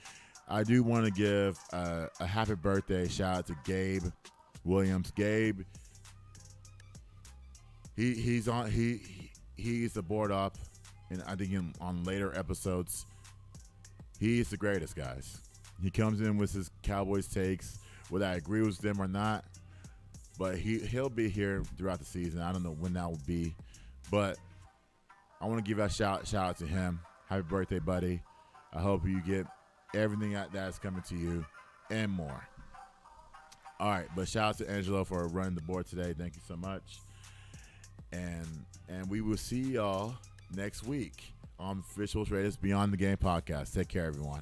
Speaker 1: I do want to give a happy birthday shout out to Gabe Williams. Gabe, he's the board up, and I think on later episodes. He's the greatest, guys. He comes in with his Cowboys takes, whether I agree with them or not. But he'll be here throughout the season. I don't know when that will be. But I want to give a shout out to him. Happy birthday, buddy. I hope you get everything that's coming to you and more. All right, but shout out to Angelo for running the board today. Thank you so much. And we will see y'all next week on Fishbowl Radio's Beyond the Game podcast. Take care, everyone.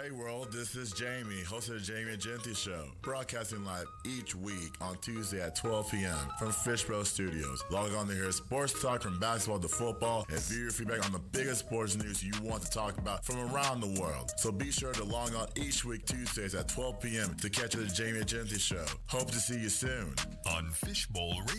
Speaker 1: Hey world, this is Jamie, host of the Jamie and Genty Show, broadcasting live each week on Tuesday at 12 p.m. from Fishbowl Studios. Log on to hear sports talk from basketball to football and view your feedback on the biggest sports news you want to talk about from around the world. So be sure to log on each week Tuesdays at 12 p.m. to catch the Jamie and Genty Show. Hope to see you soon
Speaker 2: on Fishbowl Radio.